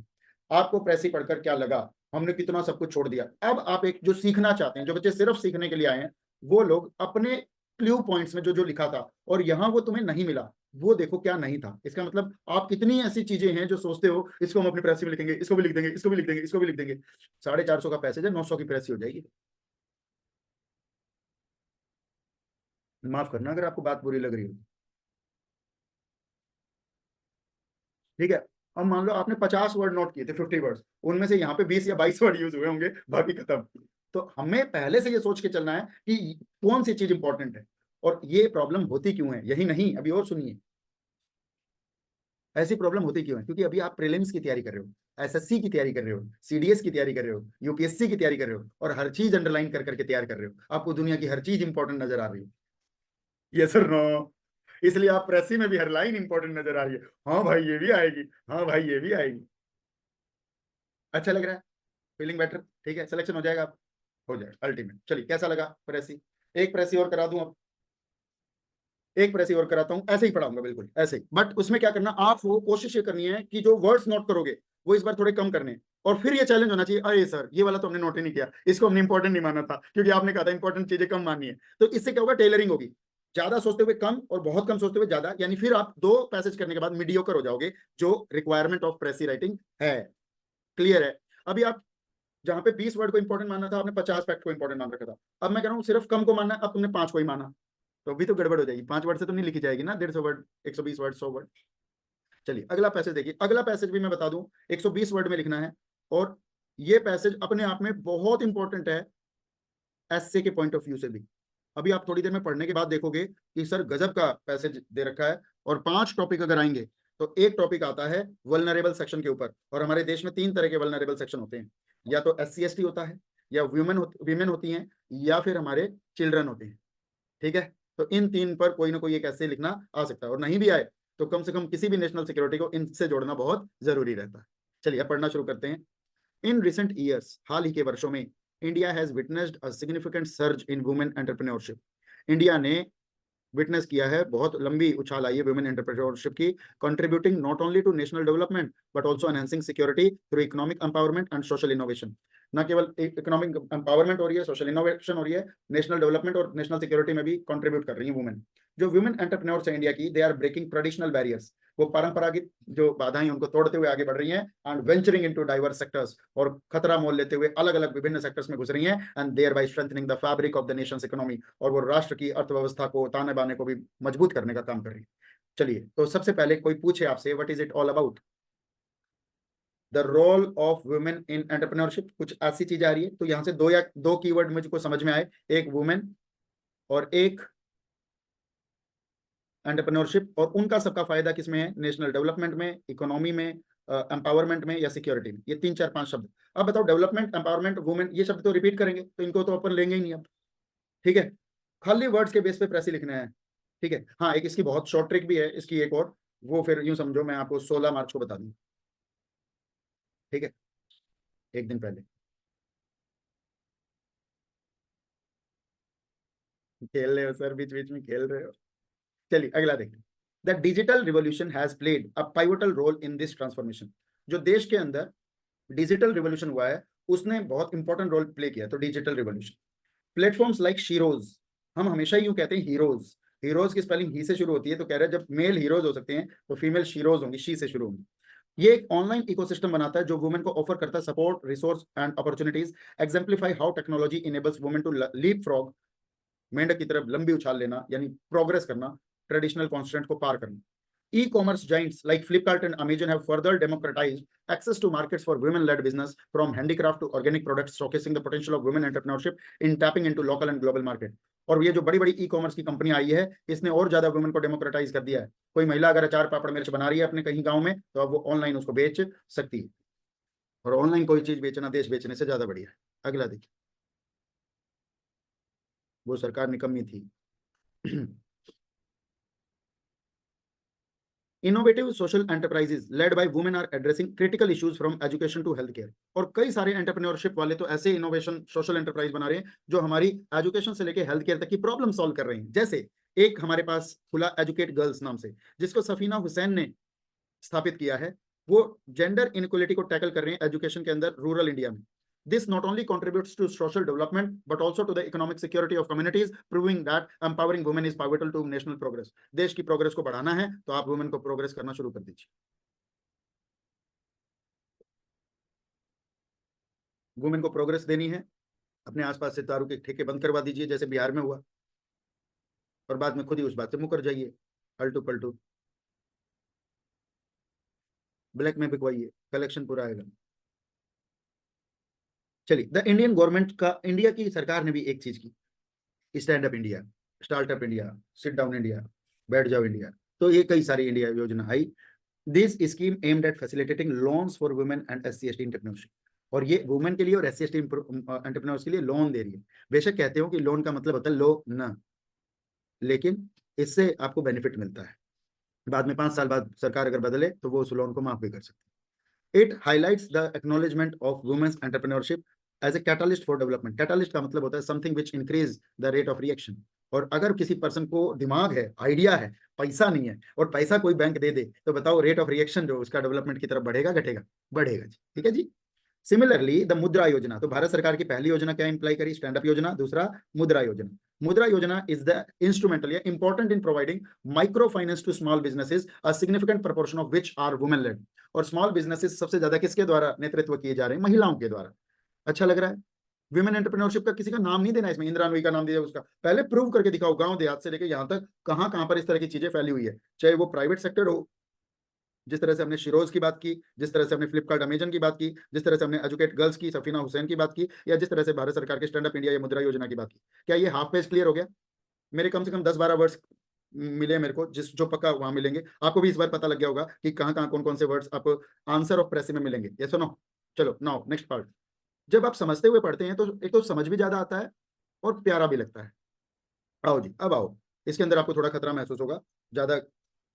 आपको प्रेसी पढ़कर क्या लगा, हमने कितना सब कुछ छोड़ दिया। अब आप एक जो सीखना चाहते हैं, जो बच्चे सिर्फ सीखने के लिए आए हैं, वो लोग अपने क्लू पॉइंट्स में जो जो लिखा था और यहाँ वो तुम्हें नहीं मिला, वो देखो क्या नहीं था। इसका मतलब आप कितनी ऐसी चीजें हैं जो सोचते हो इसको हम अपनी प्रेस में लिखेंगे, इसको भी लिख देंगे, इसको भी लिख देंगे, इसको भी लिख देंगे। 450 का पैसेज है, 900 की प्रेस हो जाएगी। माफ करना अगर आपको बात बुरी लग रही हो, ठीक है। अब मान लो आपने 50 वर्ड नोट किए थे, 50 वर्ड्स, उनमें से यहाँ पे 20 या 22 वर्ड यूज हुए होंगे, बाकी खत्म। तो हमें पहले से ये सोच के चलना है कि कौन सी चीज इंपॉर्टेंट है और ये प्रॉब्लम होती क्यों है। यही नहीं, अभी और सुनिए, ऐसी प्रॉब्लम होती क्यों है, क्योंकि अभी आप प्रीलिम्स की तैयारी कर रहे हो, एसएससी की तैयारी कर रहे हो, सीडीएस की तैयारी कर रहे हो, यूपीएससी की तैयारी कर रहे हो, और हर चीज अंडरलाइन कर करके तैयार कर रहे हो। आपको दुनिया की हर चीज इंपॉर्टेंट नजर आ रही है, ये सर नो। इसलिए आप प्रेसी में भी हर लाइन इंपॉर्टेंट नजर आ रही है। हाँ भाई ये भी आएगी, हाँ भाई ये भी आएगी। अच्छा लग रहा है, फीलिंग बेटर, ठीक है, सिलेक्शन हो जाएगा, आप हो जाएगा अल्टीमेट। चलिए, कैसा लगा प्रेसी, एक प्रेसी और करा दूं अब, एक प्रेसी और कराता हूं, ऐसे ही पढ़ाऊंगा बिल्कुल ऐसे ही, बट उसमें क्या करना आपको, कोशिश ये करनी है कि जो वर्ड्स नोट करोगे वो इस बार थोड़े कम करने हैं। और फिर ये चैलेंज होना चाहिए, अरे सर ये वाला तो हमने नोट ही नहीं किया, इसको हमने इंपॉर्टेंट नहीं माना था, क्योंकि आपने कहा था इंपॉर्टेंट चीजें कम माननी है। तो इससे क्या होगा, टेलरिंग होगी, ज्यादा सोचते हुए कम और बहुत कम सोचते हुए ज्यादा, यानी फिर आप 2 पैसेज करने के बाद मीडियोकर हो जाओगे, जो रिक्वायरमेंट ऑफ प्रेसी राइटिंग है। क्लियर है। अभी आप जहां पे 20 वर्ड को इंपॉर्टेंट मानना था, आपने 50 फैक्ट को इंपॉर्टेंट मान रखा था। अब मैं कह रहा हूं सिर्फ कम को मानना है, अब तुमने 5 को ही माना, तो अभी तो गड़बड़ हो जाएगी। 5 वर्ड से तो नहीं लिखी जाएगी ना, 150 वर्ड, 120 वर्ड, 100 वर्ड। चलिए अगला पैसेज देखिए, अगला पैसेज भी मैं बता दूं 120 वर्ड में लिखना है, और ये पैसेज अपने आप में बहुत इंपॉर्टेंट है एसए के पॉइंट ऑफ व्यू से भी। अभी आप थोड़ी देर में पढ़ने के बाद देखोगे कि सर गजब का पैसेज दे रखा है, और 5 टॉपिक अगर आएंगे तो एक टॉपिक आता है वल्नरेबल सेक्शन के ऊपर। और हमारे देश में 3 तरह के वल्नरेबल सेक्शन होते हैं, या तो SC ST होता है, या वीमेन होती हैं, या फिर हमारे चिल्ड्रन होते हैं, ठीक है। तो इन 3 पर कोई ना कोई एक ऐसे लिखना आ सकता है, और नहीं भी आए तो कम से कम किसी भी नेशनल सिक्योरिटी को इनसे जोड़ना बहुत जरूरी रहता है। चलिए अब पढ़ना शुरू करते हैं। इन रिसेंट ईयर्स, हाल ही के वर्षों में, India has witnessed a significant surge in women entrepreneurship. India ने विटनेस किया है, बहुत लंबी उछाल आई है वुमेन एंटरप्रेन्योरशिप की, contributing not only to national development but also enhancing security through economic empowerment and social innovation. न केवल इकोनॉमिक एम्पावरमेंट हो रही है, सोशल इनोवेशन हो रही है, नेशनल डेवलपमेंट और नेशनल सिक्योरिटी में भी कंट्रीब्यूट कर रही है वुमेन। जो वुमेन एंटरप्रेन्योर्स है इंडिया की, they are breaking traditional barriers, वो परंपरागत जो बाधाएं उनको तोड़ते हुए आगे बढ़ रही हैं, and venturing into diverse sectors, और खतरा मोल लेते हुए अलग अलग विभिन्न सेक्टर्स में घुस रही हैं, and thereby strengthening the fabric of the nation's economy, और वो राष्ट्र की अर्थव्यवस्था को, ताने बाने को भी मजबूत करने का काम कर रही है। चलिए, तो सबसे पहले कोई पूछे आपसे what is it all about, the role of women in entrepreneurship, कुछ ऐसी चीज आ रही है, तो यहां से 2 या 2 कीवर्ड मुझको समझ में आए, एक वुमेन और एक एंटरप्रेन्योरशिप, और उनका सबका फायदा किसमें है, नेशनल डेवलपमेंट में, इकोनॉमी में, एम्पावरमेंट में, या सिक्योरिटी में। ये 3 4 5 शब्द। अब बताओ, डेवलपमेंट, एम्पावरमेंट, वुमेन, ये शब्द तो रिपीट करेंगे, तो इनको तो अपन लेंगे ही नहीं अब, ठीक है। खाली वर्ड्स के बेस पे प्रेस ही लिखना है, ठीक है। हाँ, एक इसकी बहुत शॉर्ट ट्रिक भी है इसकी, एक और, वो फिर यूं समझो मैं आपको 16 मार्च को बता दूं, ठीक है, एक दिन पहले। खेल रहे हो सर, बीच बीच में खेल रहे हो। चलिए अगला देखिए, the digital revolution has played a pivotal role in this transformation. जो देश के अंदर डिजिटल रिवोल्यूशन हुआ है उसने बहुत इंपॉर्टेंट रोल प्ले किया। तो digital revolution, platforms like Sheroes, हम हमेशा यूं कहते हैं हीरोज, हीरोज की स्पेलिंग ही से शुरू होती है, तो कह रहे हैं जब मेल हीरोज हो सकते हैं तो फीमेल शीरोज होंगी, शी से शुरू होंगी। ये एक ऑनलाइन इकोसिस्टम बनाता है जो वुमेन को ऑफर करता है support, resource and opportunities, exemplify how technology enables women to leapfrog, मेंढक की तरफ लंबी उछाल लेना, यानी प्रोग्रेस करना, ट्रेडिशनल कॉन्स्टेंट को पार करना। E-commerce giants like Flipkart and Amazon have further democratized access to markets for women-led business, from handicraft to organic products, showcasing the potential of women entrepreneurship in tapping into local and global market। और ये जो बड़ी बड़ी e-commerce की company आई है इसने और ज्यादा वुमेन को डेमोक्रेटाइज कर दिया है। कोई महिला अगर अचार पापड़ मिर्च बना रही है अपने कहीं गांव में तो अब वो ऑनलाइन उसको बेच सकती है, और ऑनलाइन कोई चीज बेचना देश बेचने से ज्यादा बढ़िया है। अगला देखिए, वो सरकार निकम्मी थी। Innovative social enterprises led by women are addressing critical issues from education to health care. और कई सारे एंटरप्रेन्योरशिप वाले तो ऐसे इनोवेशन सोशल एंटरप्राइज बना रहे हैं जो हमारी एजुकेशन से लेकर हेल्थ केयर तक की प्रॉब्लम सॉल्व कर रहे हैं। जैसे एक हमारे पास खुला एजुकेट गर्ल्स नाम से, जिसको सफीना हुसैन ने स्थापित किया है, वो जेंडर इनइक्वालिटी को टैकल कर रहे हैं एजुकेशन के अंदर रूरल इंडिया में। This not only contributes to social development but also to the economic security of communities, proving that empowering women is pivotal to national progress। देश की प्रोग्रेस को बढ़ाना है तो आप वुमेन को प्रोग्रेस करना शुरू कर दीजिए। वुमेन को प्रोग्रेस देनी है, अपने आसपास से दारू के ठेके बंद करवा दीजिए जैसे बिहार में हुआ, और बाद में खुद ही उस बात से मुकर जाइए, अल्टू पल्टू ब्लैक में बिकवाइए, कलेक्शन पूरा आएगा। चलिए, द इंडियन गवर्नमेंट का, इंडिया की सरकार ने भी एक चीज की, stand up India, startup India, sit down India, बैठ जाओ इंडिया। तो ये कई सारी इंडिया योजना आई। This scheme aimed at facilitating loans for women and SC/ST entrepreneurship. और ये वुमेन के लिए और SC/ST एंटरप्रेन्योर्स के लिए लोन दे रही है। बेशक कहते हो कि लोन का मतलब होता है लो ना, लेकिन इससे आपको बेनिफिट मिलता है। बाद में 5 साल बाद सरकार अगर बदले तो वो उस लोन को माफ भी कर सकती है। It highlights the acknowledgement of women's entrepreneurship as a catalyst for development. Catalyst का मतलब होता है something which increase the rate of reaction. और अगर किसी पर्सन को दिमाग है, आइडिया है, पैसा नहीं है, और पैसा कोई बैंक दे दे, तो बताओ रेट ऑफ रिएक्शन जो उसका डेवलपमेंट की तरफ बढ़ेगा घटेगा? बढ़ेगा जी। ठीक है जी। सिमिलरली द मुद्रा योजना, तो भारत सरकार की पहली योजना क्या इंप्लाई करी? स्टैंड अप योजना। दूसरा मुद्रा Yojana. Mudra Yojana is the instrumental या important in providing micro finance to small businesses, a significant proportion of which are women led. और स्मॉल बिजनेसेस सबसे ज्यादा किसके द्वारा नेतृत्व किए जा रहे हैं? महिलाओं के द्वारा। अच्छा लग रहा है? विमेन एंटरप्रेन्योरशिप का किसी का नाम नहीं देना इसमें, इंदिरा नूई का नाम दिया उसका। पहले प्रूव करके दिखाओ, गांव देहात से लेकर यहां तक कहां कहां पर इस तरह की चीजें फैली हुई है, चाहे वो प्राइवेट सेक्टर हो, जिस तरह से हमने शिरोज की बात की, जिस तरह से हमने फ्लिपकार्ट अमेजन की बात की, जिस तरह से हमने एजुकेट गर्ल्स की सफीना हुसैन की बात की, या जिस तरह से भारत सरकार के स्टैंड अप इंडिया या मुद्रा योजना की बात की। क्या ये हाफ पेज क्लियर हो गया? मेरे कम से कम 10-12 वर्ड्स मिले मेरे को, जिस जो पक्का वहां मिलेंगे आपको भी। इस बार पता लग गया होगा कि कहां कहां कौन कौन से वर्ड्स आप आंसर ऑफ प्रेस में मिलेंगे। ये सुनो, चलो नाउ नेक्स्ट पार्ट। जब आप समझते हुए पढ़ते हैं तो एक तो समझ भी ज्यादा आता है और प्यारा भी लगता है। आओ जी, अब आओ, इसके अंदर आपको थोड़ा खतरा महसूस होगा, ज्यादा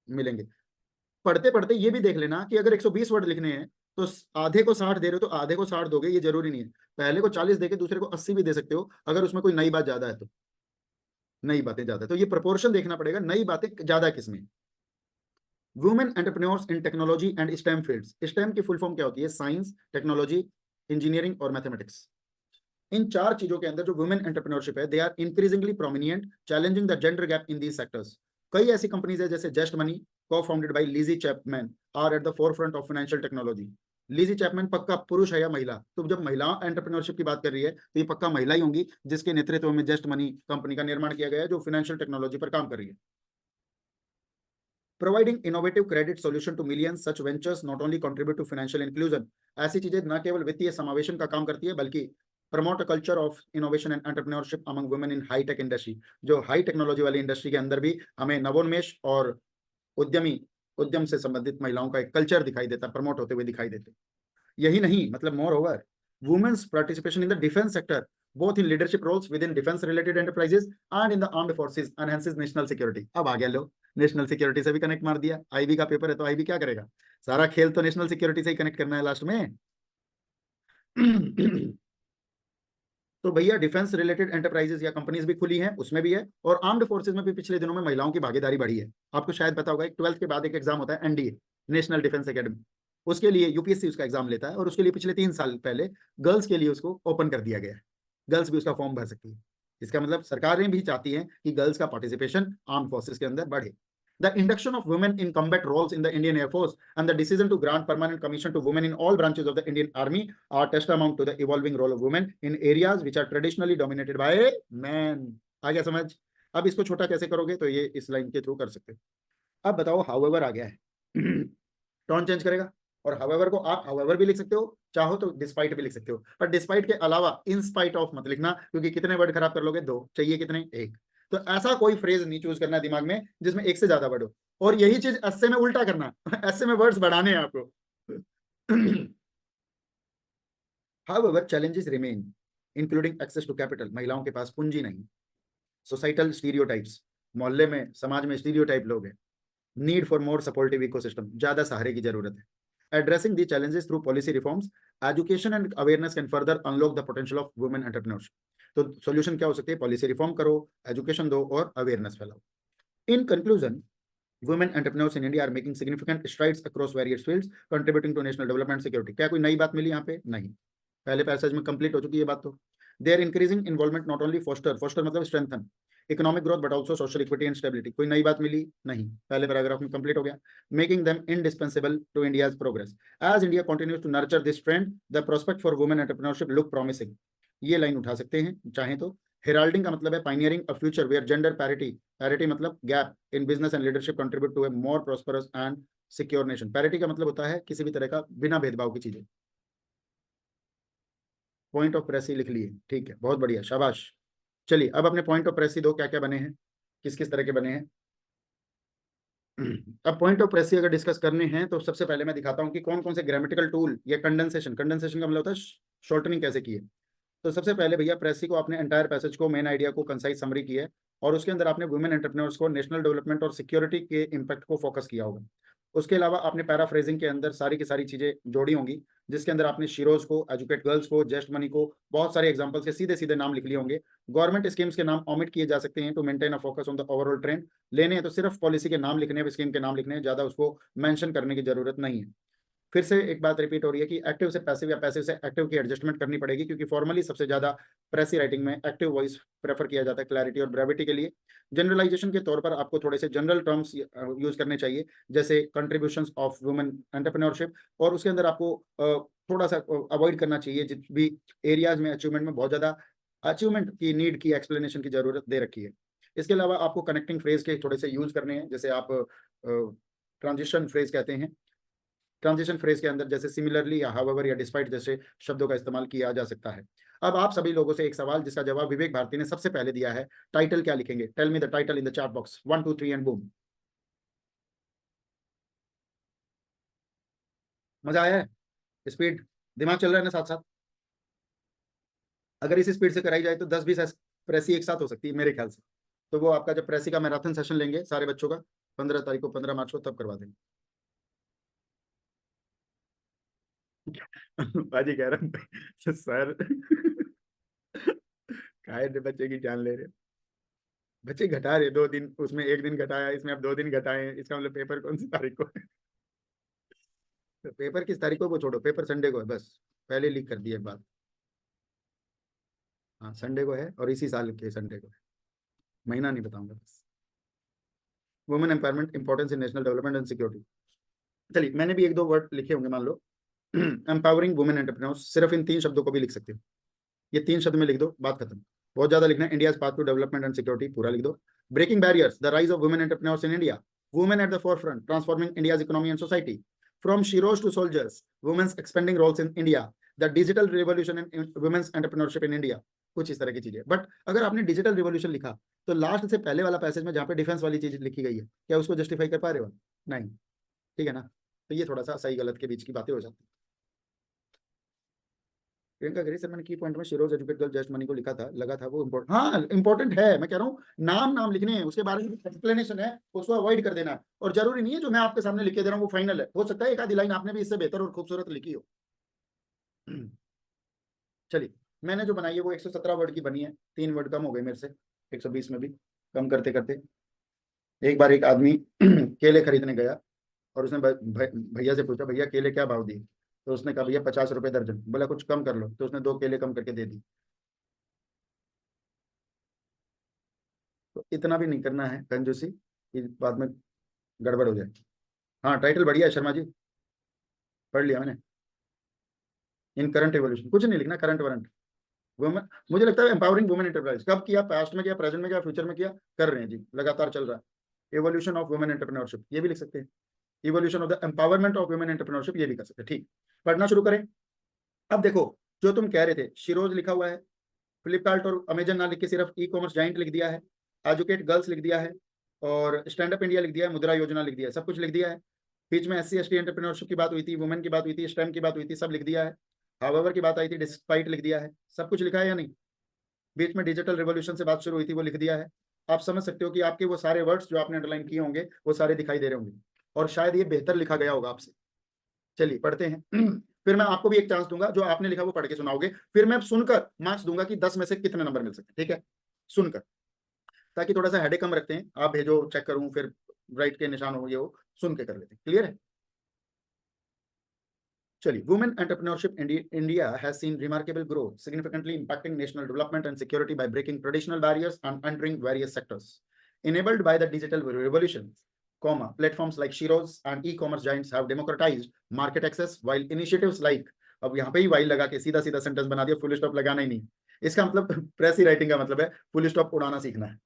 मिलेंगे। पढ़ते पढ़ते ये भी देख लेना कि अगर 120 वर्ड लिखने हैं तो आधे को 60 दे रहे हो तो आधे को 60 दोगे, ये जरूरी नहीं है। पहले को 40 देके दूसरे को 80 भी दे सकते हो, अगर उसमें कोई नई बात ज्यादा है तो। नई बातें ज्यादा है तो ये प्रोपोर्शन देखना पड़ेगा, नई बातें ज्यादा किसमें। Women entrepreneurs in technology and STEM fields. STEM की फुल फॉर्म क्या होती है? साइंस, टेक्नोलॉजी, इंजीनियरिंग और मैथमेटिक्स। इन 4 चीजों के अंदर जो वुमेन एंटरप्रेन्योरशिप है, they are increasingly prominent, challenging the gender gap in these sectors. कई ऐसी कंपनीज है जैसे just money, co-founded by Lizzie Chapman, are at the forefront of financial technology. Lizzie Chapman पक्का पुरुष है या महिला? तो जब महिला एंटरप्रेन्योरशिप की बात कर रही है तो ये पक्का महिला ही होंगी, जिसके नेतृत्व में जस्ट मनी कंपनी का निर्माण किया गया है, जो फाइनेंशियल टेक्नोलॉजी पर काम कर रही है। Providing innovative credit solution to millions, such ventures not only contribute to financial inclusion. ऐसी चीजें न केवल वित्तीय समावेशन का काम करती है बल्कि promote a culture of innovation and entrepreneurship among women in high tech industry. जो हाई टेक्नोलॉजी वाली इंडस्ट्री के अंदर भी हमें नवोन्मेष और उद्यमी, उद्यम से संबंधित महिलाओं का एक कल्चर दिखाई देता, प्रमोट होते हुए दिखाई देते। यही नहीं, मतलब moreover women's participation in the defence sector, both in leadership roles within defence related enterprises and in the armed forces, enhances national security. अब आ गया लो, नेशनल सिक्योरिटी से भी कनेक्ट मार दिया। आईबी का पेपर है तो आईबी क्या करेगा? सारा खेल तो नेशनल सिक्योरिटी से ही कनेक्ट करना है लास्ट में। तो भैया डिफेंस रिलेटेड एंटरप्राइजेस या कंपनीज भी खुली हैं, उसमें भी है, और आर्म्ड फोर्सेज में भी पिछले दिनों में महिलाओं की भागीदारी बढ़ी है। आपको शायद पता होगा, 12th के बाद एक एग्जाम होता है एनडीए, नेशनल डिफेंस एकेडमी, उसके लिए यूपीएससी उसका एग्जाम लेता है, और उसके लिए पिछले 3 साल पहले गर्ल्स के लिए उसको ओपन कर दिया गया है, गर्ल्स भी उसका फॉर्म भर सकती है। इसका मतलब सरकारें भी चाहती हैं कि गर्ल्स का पार्टिसिपेशन आर्म फोर्सेस के अंदर बढ़े। The induction of women in combat roles in the Indian Air Force and the decision to grant permanent commission to women in all branches of the Indian Army are testament to the evolving role of women in areas which are traditionally dominated by men. आ गया समझ? अब इसको छोटा कैसे करोगे, तो ये इस लाइन के थ्रू कर सकते हो। अब बताओ हाउएवर आ गया है टोन चेंज करेगा, और हाउएवर को आप हाउएवर भी लिख सकते हो, चाहो तो डिस्पाइट भी लिख सकते हो, पर डिस्पाइट के अलावा इन स्पाइट ऑफ मत लिखना, क्योंकि कितने वर्ड खराब कर लोगे, 2 चाहिए, कितने, 1। तो ऐसा कोई फ्रेज नहीं चूज करना दिमाग में जिसमें 1 से ज्यादा वर्ड हो, और यही चीज एस्से में उल्टा करना एस्से में वर्ड्स बढ़ाने हैं आपको however challenges remain including access to capital, महिलाओं के पास पूंजी नहीं, सोसाइटल स्टीरियोटाइप्स, मोहल्ले में समाज में स्टीरियोटाइप लोग हैं, need for more supportive ecosystem, ज्यादा सहारे की जरूरत है, addressing the challenges through policy reforms, education and awareness can further unlock the potential of women entrepreneurship. तो सॉल्यूशन क्या हो सकते हैं, पॉलिसी रिफॉर्म करो, एजुकेशन दो, और अवेयरनेस फैलाओ। In conclusion, women entrepreneurs in India are making significant strides across various fields, contributing to national development security. क्या कोई नई बात मिली यहाँ पे? नहीं, पहले पैसेज में कंप्लीट हो चुकी है ये बात। तो their increasing involvement not only foster मतलब strengthen economic growth but also social equity and stability. कोई नई बात मिली? नहीं, पहले पैराग्राफ में कंप्लीट हो गया। making them indispensable to India's progress. As India continues to nurture this trend, the prospect for women entrepreneurship look promising. ये line उठा सकते हैं चाहें तो। हेराल्डिंग का मतलब है pioneering a future where gender parity मतलब gap in business and leadership contribute to a more prosperous and secure nation. Parity का मतलब होता है किसी भी तरह का बिना भेदभाव की चीजें। पॉइंट ऑफ प्रेसी लिख लिए, ठीक है, बहुत बढ़िया, शाबाश। चलिए अब अपने पॉइंट ऑफ प्रेसी दो क्या क्या बने हैं, किस किस तरह के बने हैं। अब पॉइंट ऑफ प्रेसी अगर डिस्कस करने हैं तो सबसे पहले मैं दिखाता हूं कि कौन कौन से ग्रामेटिकल टूल या कंडेंसेशन का मतलब होता है शॉर्टनिंग कैसे की है। तो सबसे पहले भैया प्रेसी को आपने एंटायर पैसेज को, मेन आइडिया को कंसाइज समरी की है, और उसके अंदर आपने वुमेन एंटरप्रेन्योर्स को नेशनल डेवलपमेंट और सिक्योरिटी के इम्पैक्ट को फोकस किया होगा। उसके अलावा आपने पैराफ्रेजिंग के अंदर सारी की सारी चीजें जोड़ी होंगी, जिसके अंदर आपने शीरोज को, एजुकेट गर्ल्स को, जेस्ट मनी को, बहुत सारे एग्जांपल्स के सीधे सीधे नाम लिख लिए होंगे। गवर्नमेंट स्कीम्स के नाम ओमिट किए जा सकते हैं to maintain a focus on the overall trend. लेने हैं तो सिर्फ पॉलिसी के नाम लिखने हैं, स्कीम के नाम लिखने हैं, ज्यादा उसको मेंशन करने की जरूरत नहीं है। फिर से एक बात रिपीट हो रही है कि एक्टिव से पैसिव या पैसिव से एक्टिव की एडजस्टमेंट करनी पड़ेगी, क्योंकि फॉर्मली सबसे ज्यादा प्रेसी राइटिंग में एक्टिव वॉइस प्रेफर किया जाता है क्लैरिटी और ब्रेविटी के लिए। जनरलाइजेशन के तौर पर आपको थोड़े से जनरल टर्म्स यूज करने चाहिए, जैसे कंट्रीब्यूशंस ऑफ वुमेन एंटरप्रेन्योरशिप, और उसके अंदर आपको थोड़ा सा अवॉइड करना चाहिए जिस भी एरियाज में अचीवमेंट में बहुत ज्यादा अचीवमेंट की नीड की एक्सप्लेनेशन की जरूरत दे रखी है। इसके अलावा आपको कनेक्टिंग फ्रेज के थोड़े से यूज करने हैं, जैसे आप ट्रांजिशन फ्रेज कहते हैं, ट्रांजिशन फ्रेज के अंदर जैसे सिमिलरली या हाउएवर या डिस्पाइट जैसे शब्दों का इस्तेमाल किया जा सकता है। अब आप सभी लोगों से एक सवाल जिसका जवाब विवेक भारती ने सबसे पहले दिया है, टाइटल क्या लिखेंगे? Tell me the title in the chat box, 1 2 3 and boom. मजा आया है? स्पीड दिमाग चल रहा है ना साथ साथ? अगर इस स्पीड से कराई जाए तो 10-20 प्रेसी एक साथ हो सकती है मेरे ख्याल से। तो वो आपका जब प्रेसी का मैराथन सेशन लेंगे सारे बच्चों का 15 तारीख को, 15 मार्च को, तब करवा देंगे बाजी कह रहा हूँ सर काहे बच्चे की जान ले रहे हो? बच्चे घटा रहे 2 दिन, उसमें 1 दिन घटाया, इसमें अब 2 दिन घटाए, इसका मतलब पेपर कौन सी तारीख को है? तो पेपर किस तारीख को छोड़ो, पेपर संडे को है, बस पहले लीक कर दिया बात। हाँ संडे को है, और इसी साल के संडे को है, महीना नहीं बताऊंगा बस। Women empowerment importance in national development and security. चलिए मैंने भी 1-2 वर्ड लिखे होंगे, मान लो एम्पावरिंग वुमेन एंटरप्रेन्योर्स, सिर्फ इन 3 शब्दों को भी लिख सकते हो, ये 3 शब्द में लिख दो, बात खत्म। बहुत ज्यादा लिखना है, India path to development and security पूरा लिख दो। Breaking barriers, the rise of women entrepreneurs in India, women at the forefront transforming India's economy and society, from sheroes to soldiers, women's expanding roles in India, the digital revolution in women's entrepreneurship in India. कुछ इस तरह की चीजें। But अगर आपने digital revolution लिखा तो last से पहले वाला पैसेज में जहाँ पे डिफेंस वाली चीज लिखी गई है, क्या उसको जस्टिफाई कर पा रहे हो? नहीं, ठीक है ना? तो ये थोड़ा सा सही गलत के बीच की बातें हो जाती है। प्रियंका गिरी सर, मैंने की पॉइंट में शिरोज एजुकेट गर्ल जस्ट मनी को लिखा था, लगा था वो इम्पोर्टेंट। हाँ इम्पोर्टेंट है, मैं कह रहा हूँ नाम नाम लिखने हैं, उसके बारे में एक्सप्लेनेशन है, उसको अवॉइड कर देना है। और जरूरी नहीं है जो मैं आपके सामने लिख के दे रहा हूँ वो फाइनल है, हो सकता है एक आधी लाइन आपने भी इससे बेहतर और खूबसूरत लिखी हो। चलिए मैंने जो बनाई है वो 117 वर्ड की बनी है, 3 वर्ड कम हो गए मेरे से 120 में भी, कम करते करते। एक बार एक आदमी केले खरीदने गया और उसने भैया से पूछा, भैया केले क्या भाव दिए? तो उसने कहा भैया 50 रुपए दर्जन। बोला कुछ कम कर लो, तो उसने 2 केले कम करके दे दी। तो इतना भी नहीं करना है कंजूसी कि बाद में गड़बड़ हो जाए। हाँ टाइटल बढ़िया है शर्मा जी, पढ़ लिया मैंने। इन करंट एवोल्यूशन कुछ नहीं लिखना, करंट वरंट। वुमेन, मुझे लगता है एम्पावरिंग वुमेन एंटरप्राइज, कब किया, पास्ट में किया, प्रेजेंट में किया, फ्यूचर में किया, कर रहे हैं जी, लगातार चल रहा है। एवोल्यूशन ऑफ वुमेन एंटरप्रेन्योरशिप ये भी लिख सकते हैं, evolution of the empowerment of women entrepreneurship ये भी कर सकते हैं। ठीक, पढ़ना शुरू करें। अब देखो, जो तुम कह रहे थे, शिरोज लिखा हुआ है, फ्लिपकार्ट और अमेजन ना लिख के सिर्फ ई कॉमर्स जाइंट लिख दिया है, एजुकेट गर्ल्स लिख दिया है, और स्टैंड अप इंडिया लिख दिया है, मुद्रा योजना लिख दिया है, सब कुछ लिख दिया है। बीच में SC ST एंटरप्रेन्योरशिप की बात हुई थी, वुमेन की बात हुई थी, स्टेम की बात हुई थी, सब लिख दिया है। हाउएवर की बात आई थी, डिस्पाइट लिख दिया है, सब कुछ लिखा है या नहीं? बीच में डिजिटल रिवॉल्यूशन से बात शुरू हुई थी, वो लिख दिया है। आप समझ सकते हो कि आपके वो सारे वर्ड्स जो आपने अंडरलाइन किए होंगे वो सारे दिखाई दे रहे होंगे, और शायद ये बेहतर लिखा गया होगा आपसे। चलिए पढ़ते हैं। फिर मैं आपको भी एक चांस दूंगा, जो आपने लिखा वो पढ़ के सुनाओगे, फिर मैं सुनकर मार्क्स दूंगा कि 10 में से कितने नंबर मिल सकते हैं, ठीक है? सुनकर, ताकि थोड़ा सा हेडेक कम रखते हैं, आप भेजो चेक करूं फिर राइट के निशान हो, ये हो, सुन के कर लेते हैं। क्लियर है? चलिए, women entrepreneurship India has seen remarkable growth, significantly impacting national development and security by breaking traditional barriers and entering various sectors. Enabled by the digital revolution, platforms like Shiro's and e-commerce giants have democratized market access, while initiatives like, अब यहाँ पे ही while लगा के सीधा सीधा sentence बना दिया, full stop लगाना ही नहीं। इसका मतलब प्रेस राइटिंग का मतलब है फुल स्टॉप उड़ाना सीखना है,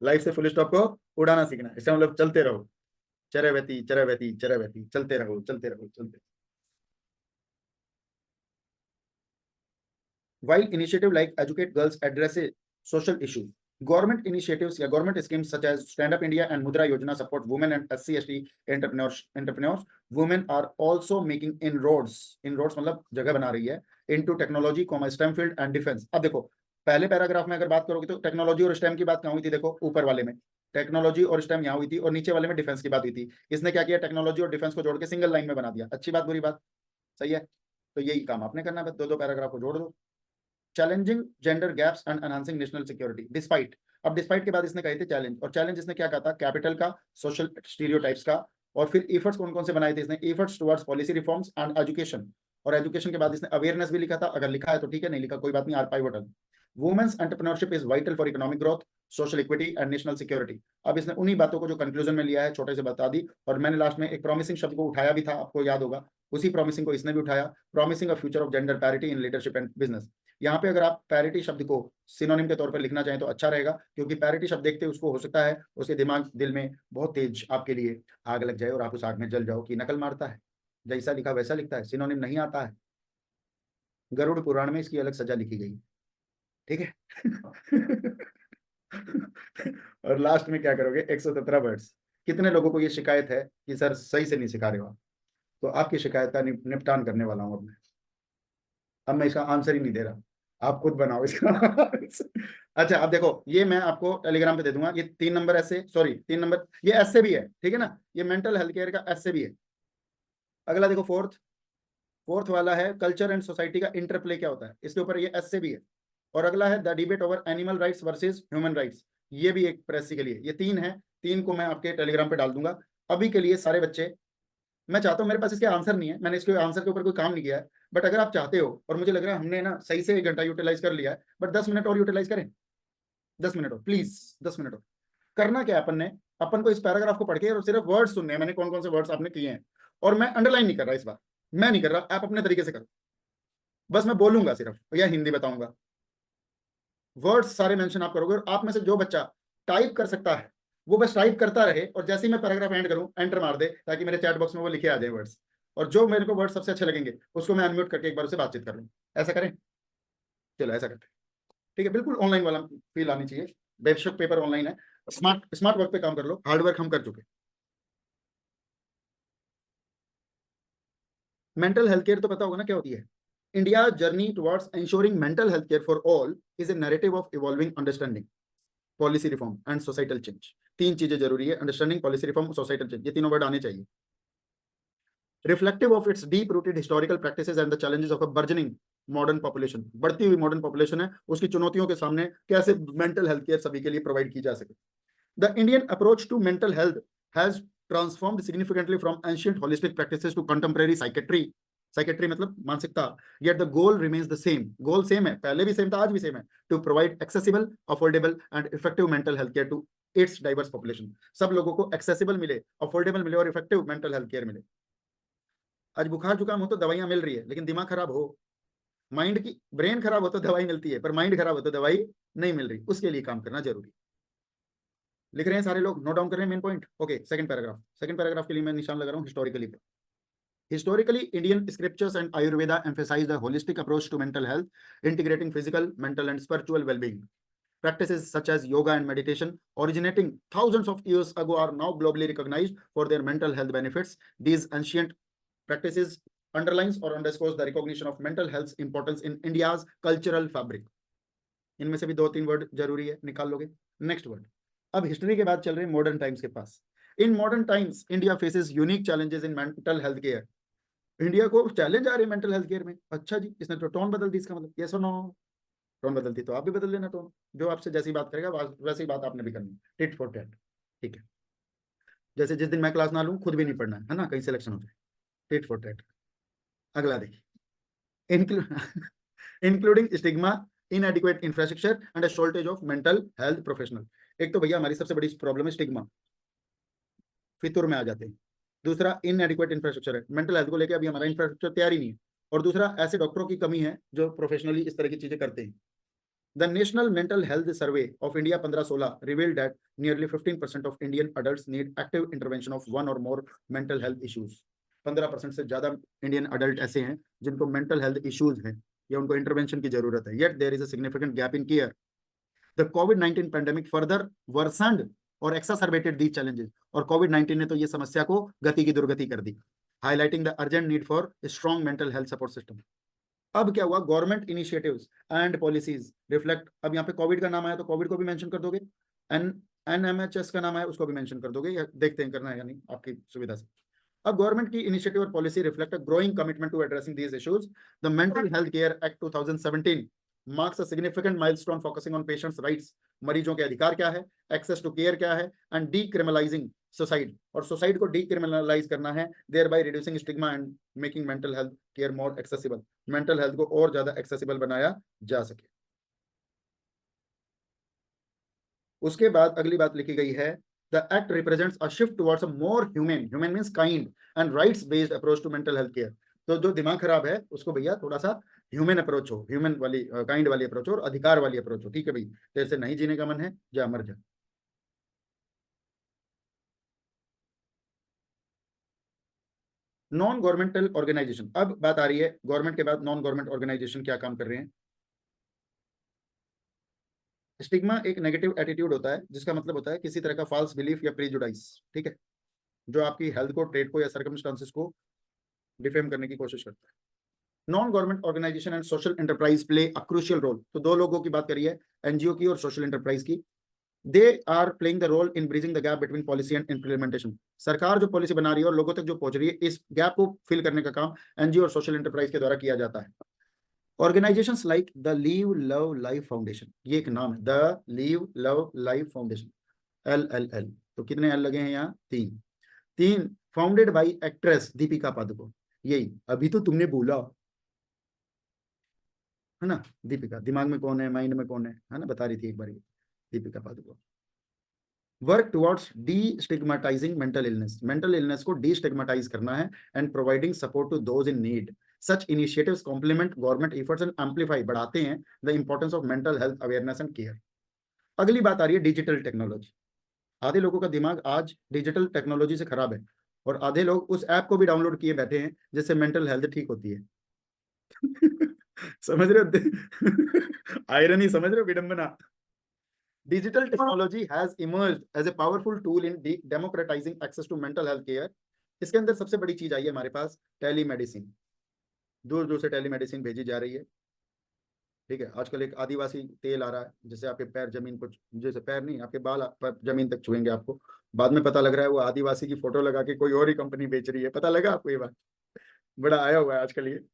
लाइफ से फुल स्टॉप को उड़ाना सीखना है। इसका मतलब चलते रहो, चरवती चरवती चरवती, चलते रहो चलते रहो चलते। While initiative like Educate Girls addresses social issues, government initiatives या government schemes such as Stand Up India and Mudra Yojana support women and SC/ST entrepreneurs. Women are also making inroads. Inroads मतलब जगह बना रही है into technology, STEM field and defense. अब देखो, पहले paragraph में अगर बात करोगे तो टेक्नोलॉजी और स्टेम की बात कहाँ हुई थी? देखो ऊपर वाले में टेक्नोलॉजी और स्टेम यहाँ हुई थी, और नीचे वाले में डिफेंस की बात हुई थी। इसने क्या किया, टेक्नोलॉजी और डिफेंस को जोड़ के सिंगल लाइन में बना दिया। अच्छी बात बुरी बात? सही है। तो यही काम आपने करना है, दो दो पैराग्राफ को जोड़ दो। Challenging gender gaps and enhancing national security, despite. अब डिस्पाइट के बाद इसने कहे थे चैलेंज, और चैलेंज इसने क्या कहा था? कैपिटल का, सोशल स्टीरियोटाइप्स का, और फिर एफर्ट्स कौन कौन से बनाए थे इसने? Efforts towards policy reforms and education, और एजुकेशन के बाद इसने अवेयरनेस भी लिखा था। अगर लिखा है तो ठीक है, नहीं लिखा कोई बात नहीं, are pivotal. Women's entrepreneurship is vital for economic growth, social equity and national security. अब इसने उन्हीं बातों को जो कंक्लूजन में लिया है छोटे से बता दी, और मैंने लास्ट में एक प्रॉमिसिंग शब्द को उठाया भी था, आपको याद होगा, उसी प्रॉमिसिंग को इसने भी उठाया, promising a future of gender parity in leadership and business. यहाँ पे अगर आप पैरिटी शब्द को सिनोनिम के तौर पर लिखना चाहें तो अच्छा रहेगा, क्योंकि पैरिटी शब्द देखते उसको हो सकता है उसके दिमाग दिल में बहुत तेज आपके लिए आग लग जाए और आप उस आग में जल जाओ कि नकल मारता है, जैसा लिखा वैसा लिखता है, सिनोनिम नहीं आता है। गरुड़ पुराण में इसकी अलग सजा लिखी गई, ठीक है? और लास्ट में क्या करोगे? 117 वर्ड्स। कितने लोगों को ये शिकायत है कि सर सही से नहीं सिखा रहे हो आप? तो आपकी शिकायत का निपटान करने वाला हूं अब मैं इसका आंसर ही नहीं दे रहा, आप खुद बनाओ इसका। अच्छा अब देखो, ये मैं आपको टेलीग्राम पे दे दूंगा, ये 3 नंबर ऐसे, सॉरी 3 नंबर, ये ऐसे भी है, ठीक है ना? ये मेंटल हेल्थ केयर का ऐसे भी है। अगला देखो, फोर्थ, फोर्थ वाला है कल्चर एंड सोसाइटी का इंटरप्ले क्या होता है, इसके ऊपर ये ऐसे भी है। और अगला है the debate over animal rights versus human rights, ये भी एक प्रेस के लिए। ये 3 है, 3 को मैं आपके टेलीग्राम पे डाल दूंगा। अभी के लिए सारे बच्चे, मैं चाहता हूँ, मेरे पास इसके आंसर नहीं है, मैंने इसके आंसर के ऊपर कोई काम नहीं किया है, बट अगर आप चाहते हो, और मुझे लग रहा है हमने ना सही से 1 घंटा यूटिलाइज कर लिया है, बट 10 मिनट और यूटिलाइज करें, 10 मिनट और प्लीज, 10 मिनट और। करना क्या है अपन ने, अपन को इस पैराग्राफ को पढ़ के और सिर्फ वर्ड्स सुनने हैं, मैंने कौन कौन से वर्ड्स आपने किए हैं, और मैं अंडरलाइन नहीं कर रहा इस बार, मैं नहीं कर रहा, आप अपने तरीके से करो, बस मैं बोलूंगा सिर्फ या हिंदी बताऊंगा, वर्ड्स सारे मेंशन आप करोगे, और आप में से जो बच्चा टाइप कर सकता है वो बस टाइप करता रहे, और जैसे ही मैं पैराग्राफ एंड करूं एंटर मार दे, ताकि मेरे चैट बॉक्स में वो लिखे आ जाए वर्ड्स, और जो मेरे को वर्ड सबसे अच्छे लगेंगे उसको मैं अनम्यूट करके एक बार उससे बातचीत कर लूं। ऐसा करें? चलो ऐसा करते हैं, ठीक है? बिल्कुल ऑनलाइन वाला फील आनी चाहिए, बेशक पेपर ऑनलाइन है, स्मार्ट स्मार्ट वर्क पे काम कर लो, हार्ड वर्क हम कर चुके। मेंटल हेल्थ केयर तो पता होगा ना क्या होती है? India journey towards ensuring mental health care for all is A narrative of evolving understanding, policy reform and societal change. 3 चीजें जरूरी है, understanding, policy reform, societal change, ये तीनों वर्ड आने चाहिए। Reflective of its deep-rooted historical practices and the challenges of a burgeoning modern population, बढ़ती हुई modern population है, उसकी चुनौतियों के सामने कैसे मेंटल हेल्थ केयर सभी के लिए प्रोवाइड की जा सके। The Indian approach to mental health has transformed significantly from ancient holistic practices to contemporary psychiatry, psychiatry मतलब मानसिकता, yet the goal remains the same, goal same है, पहले भी सेम था, आज भी सेम है, to provide accessible, affordable and effective mental health care to its diverse population. सब लोगों को एक्सेसिबल मिले, अफोर्डेबल मिले और इफेक्टिव मेंटल हेल्थ केयर मिले। आज बुखार जुकाम हो तो दवाइयां मिल रही है, लेकिन दिमाग खराब हो, माइंड की, ब्रेन खराब हो तो दवाई मिलती है, पर माइंड खराब हो तो दवाई नहीं मिल रही, उसके लिए काम करना जरूरी। लिख रहे हैं सारे लोग, नोट डाउन कर रहे हैं main point. Okay, second paragraph, second paragraph के लिए मैं निशान लगा रहा हूं हिस्टोरिकली पे। Historically, Indian scriptures and Ayurveda emphasize a holistic approach to mental health, integrating physical, mental, and spiritual well-being. Practices such as yoga and meditation, originating thousands of years ago, are now globally recognized for their mental health benefits. These ancient practices underlines or underscores the recognition of mental health's importance in India's cultural fabric. इनमें से भी 2-3 word जरूरी है, निकाल लोगे। Next word, अब history के बाद चल रहे हैं मॉडर्न टाइम्स के पास। In modern times India faces unique challenges in mental health care. India को चैलेंज आ रहे हैं मेंटल हेल्थ केयर में। अच्छा जी, इसने तो टोन बदल दी, इसका मतलब यस और नो? टोन बदलती तो आप भी बदल लेना टोन, जो आपसे जैसी बात करेगा वैसी बात आपने भी करनी, टिट फॉर टैट, ठीक है। जैसे जिस दिन मैं क्लास ना लूं, खुद भी नहीं पढ़ना है ना, कहीं सिलेक्शन हो जाए, टिट फॉर टैट। अगला देखिए, including stigma, इनएडिक्वेट infrastructure and a shortage of mental health professional. एक तो भैया हमारी सबसे बड़ी प्रॉब्लम है स्टिग्मा, फितूर में आ जाते हैं। दूसरा इनएडिक्वेट इंफ्रास्ट्रक्चर है, मेंटल हेल्थ को लेकर अभी हमारा इंफ्रास्ट्रक्चर तैयार ही नहीं है। और दूसरा ऐसे डॉक्टरों की कमी है जो प्रोफेशनली इस तरह की चीजें करते हैं। The national mental health survey of India 15-16 revealed that nearly 15% of Indian adults need active intervention of one और मोर मेंटल हेल्थ इश्यूज। 15% से ज्यादा इंडियन अडल्ट ऐसे हैं जिनको मेंटल हेल्थ इश्यूज हैं या उनको इंटरवेंशन की जरूरत है। Yet there is a significant gap in care. The कोविड-19 पैंडेमिक फर्दर वर्सनड और एक्सासर्बेटेड दीज चैलेंजेस। और कोविड-19 ने तो ये समस्या को गति की दुर्गति कर दी, highlighting the urgent need for strong mental health support system. अब क्या हुआ, government initiatives and policies reflect, अब यहाँ पे कोविड का नाम आया तो कोविड को भी मेंशन कर दोगे, एन एनएमएचएस का नाम आया उसको भी मेंशन कर दोगे, या देखते हैं करना है या नहीं आपकी सुविधा से। अब गवर्नमेंट की इनिशिएटिव और policy reflect a growing commitment to addressing these issues. The mental health care act 2017 marks a significant milestone focusing on patients' rights, मरीजों के अधिकार क्या है, एक्सेस टू केयर क्या है, एंड डीक्रिमिनलाइजिंग सुसाइड, और सुसाइड को डीक्रिमिनलाइज करना है, thereby reducing stigma and making mental health care more accessible. Mental health को और ज्यादा एक्सेसिबल बनाया जा सके। उसके बाद अगली बात लिखी गई है, the act represents a shift towards a more human, human means kind, and rights based approach to mental health care. तो जो दिमाग खराब है उसको भैया थोड़ा सा ह्यूमन अप्रोच हो, ह्यूमन वाली काइंड वाली अप्रोच हो और अधिकार वाली अप्रोच हो। ठीक है भाई, तेरे से नहीं जीने का मन है, जा मर जा। नॉन गवर्नमेंटल ऑर्गेनाइजेशन, अब बात आ रही है गवर्नमेंट के बाद नॉन गवर्नमेंट ऑर्गेनाइजेशन क्या काम कर रहे हैं। स्टिग्मा एक नेगेटिव एटीट्यूड होता है, जिसका मतलब होता है किसी तरह का फॉल्स बिलीफ या प्रीजुडाइस, ठीक है, जो आपकी हेल्थ को, ट्रेड को या सर्कमस्टांसेस को डिफेम करने की कोशिश करता है। Non government organisation and social enterprise play a crucial role. तो दो लोगों की बात करिए, एनजीओ की और सोशल एंटरप्राइज की। They are playing the role in bridging the gap between policy and implementation. सरकार जो पॉलिसी बना रही है और लोगों तक जो पहुंच रही है, इस गैप को फिल करने का काम एनजीओ और सोशल एंटरप्राइज के द्वारा किया जाता है। Organisations like the leave love life foundation, ये एक नाम है, the leave love life foundation, LLL। तो कितने एल लगे हैं यहाँ? 3 3। Founded by actress Deepika Padukone. यही अभी तो तुमने बोला है ना, दीपिका दिमाग में कौन है, माइंड में कौन है ना, बता रही थी एक बार, Deepika Padukone. Work towards destigmatising mental illness, mental illness को डी स्टिग्मेटाइज करना है, and providing support to those in need. Such initiatives complement government efforts and amplify, बढ़ाते हैं the importance of mental health awareness and care. अगली बात आ रही है digital technology. आधे लोगों का दिमाग आज डिजिटल टेक्नोलॉजी से खराब है, और आधे लोग उस ऐप को भी डाउनलोड किए बैठे हैं जिससे मेंटल हेल्थ ठीक होती है। समझ रहे हो? आयरनी समझ रहे हो, विडंबना। Digital technology has emerged as a powerful tool in democratizing access to mental health care. इसके अंदर सबसे बड़ी चीज आई है हमारे पास, टेलीमेडिसिन। दूर दूर से टेलीमेडिसिन भेजी जा रही है, ठीक है। आजकल एक आदिवासी तेल आ रहा है, जिससे आपके पैर जमीन को, जैसे पैर नहीं, आपके बाल जमीन तक छुएंगे आपको। बाद में पता लग रहा है वो आदिवासी की फोटो लगा के कोई और ही कंपनी बेच रही है, पता लगा आपको ये बात? बड़ा आया हुआ है आजकल ये।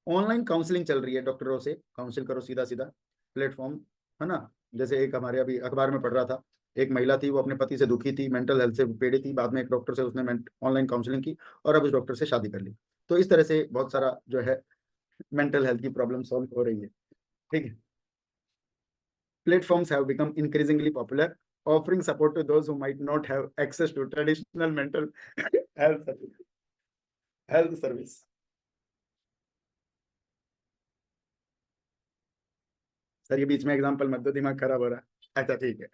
ऑनलाइन काउंसलिंग चल रही है, डॉक्टरों से काउंसिल करो, सीधा सीधा प्लेटफॉर्म है ना। जैसे एक हमारे अभी अखबार में पढ़ रहा था, एक महिला थी, वो अपने पति से दुखी थी, मेंटल हेल्थ से पीड़ित थी, बाद में एक डॉक्टर से उसने ऑनलाइन काउंसलिंग की और अब उस डॉक्टर से शादी कर ली। तो इस तरह से बहुत सारा जो है मेंटल हेल्थ की प्रॉब्लम सॉल्व हो रही है, ठीक है। Platforms have become increasingly popular, offering support to those who might not have access to traditional mental health service. Sir ये बीच में एग्जांपल मत दो, दिमाग खराब हो रहा है। अच्छा ठीक है।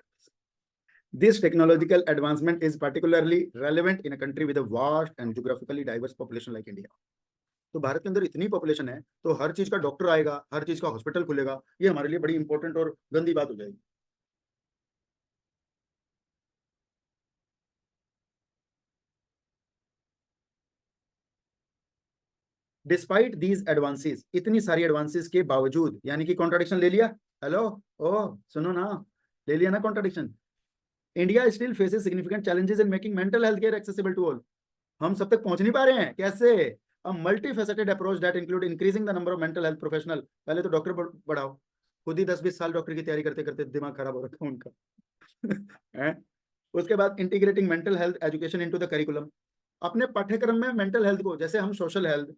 This technological advancement is particularly relevant in a country with a vast and geographically diverse population like India. तो भारत के अंदर इतनी पॉपुलेशन है, तो हर चीज का डॉक्टर आएगा, हर चीज का हॉस्पिटल खुलेगा, ये हमारे लिए बड़ी इंपॉर्टेंट और गंदी बात हो जाएगी। डिस्पाइट दीज एडवांसेस, इतनी सारी एडवांसेस के बावजूद, यानी कि कॉन्ट्राडिक्शन ले लिया। हेलो, ओ सुनो ना, ले लिया ना contradiction. India still faces significant challenges in making mental health care accessible to all. हम सब तक पहुंच नहीं पा रहे हैं, कैसे? A multi faceted approach that include increasing the number of mental health professional. पहले तो डॉक्टर बढ़ाओ, खुद ही 10-20 साल डॉक्टर की तैयारी करते करते दिमाग खराब हो रखा है उनका है? उसके बाद integrating mental health education into the curriculum. अपने पाठ्यक्रम में मेंटल हेल्थ को, जैसे हम सोशल हेल्थ,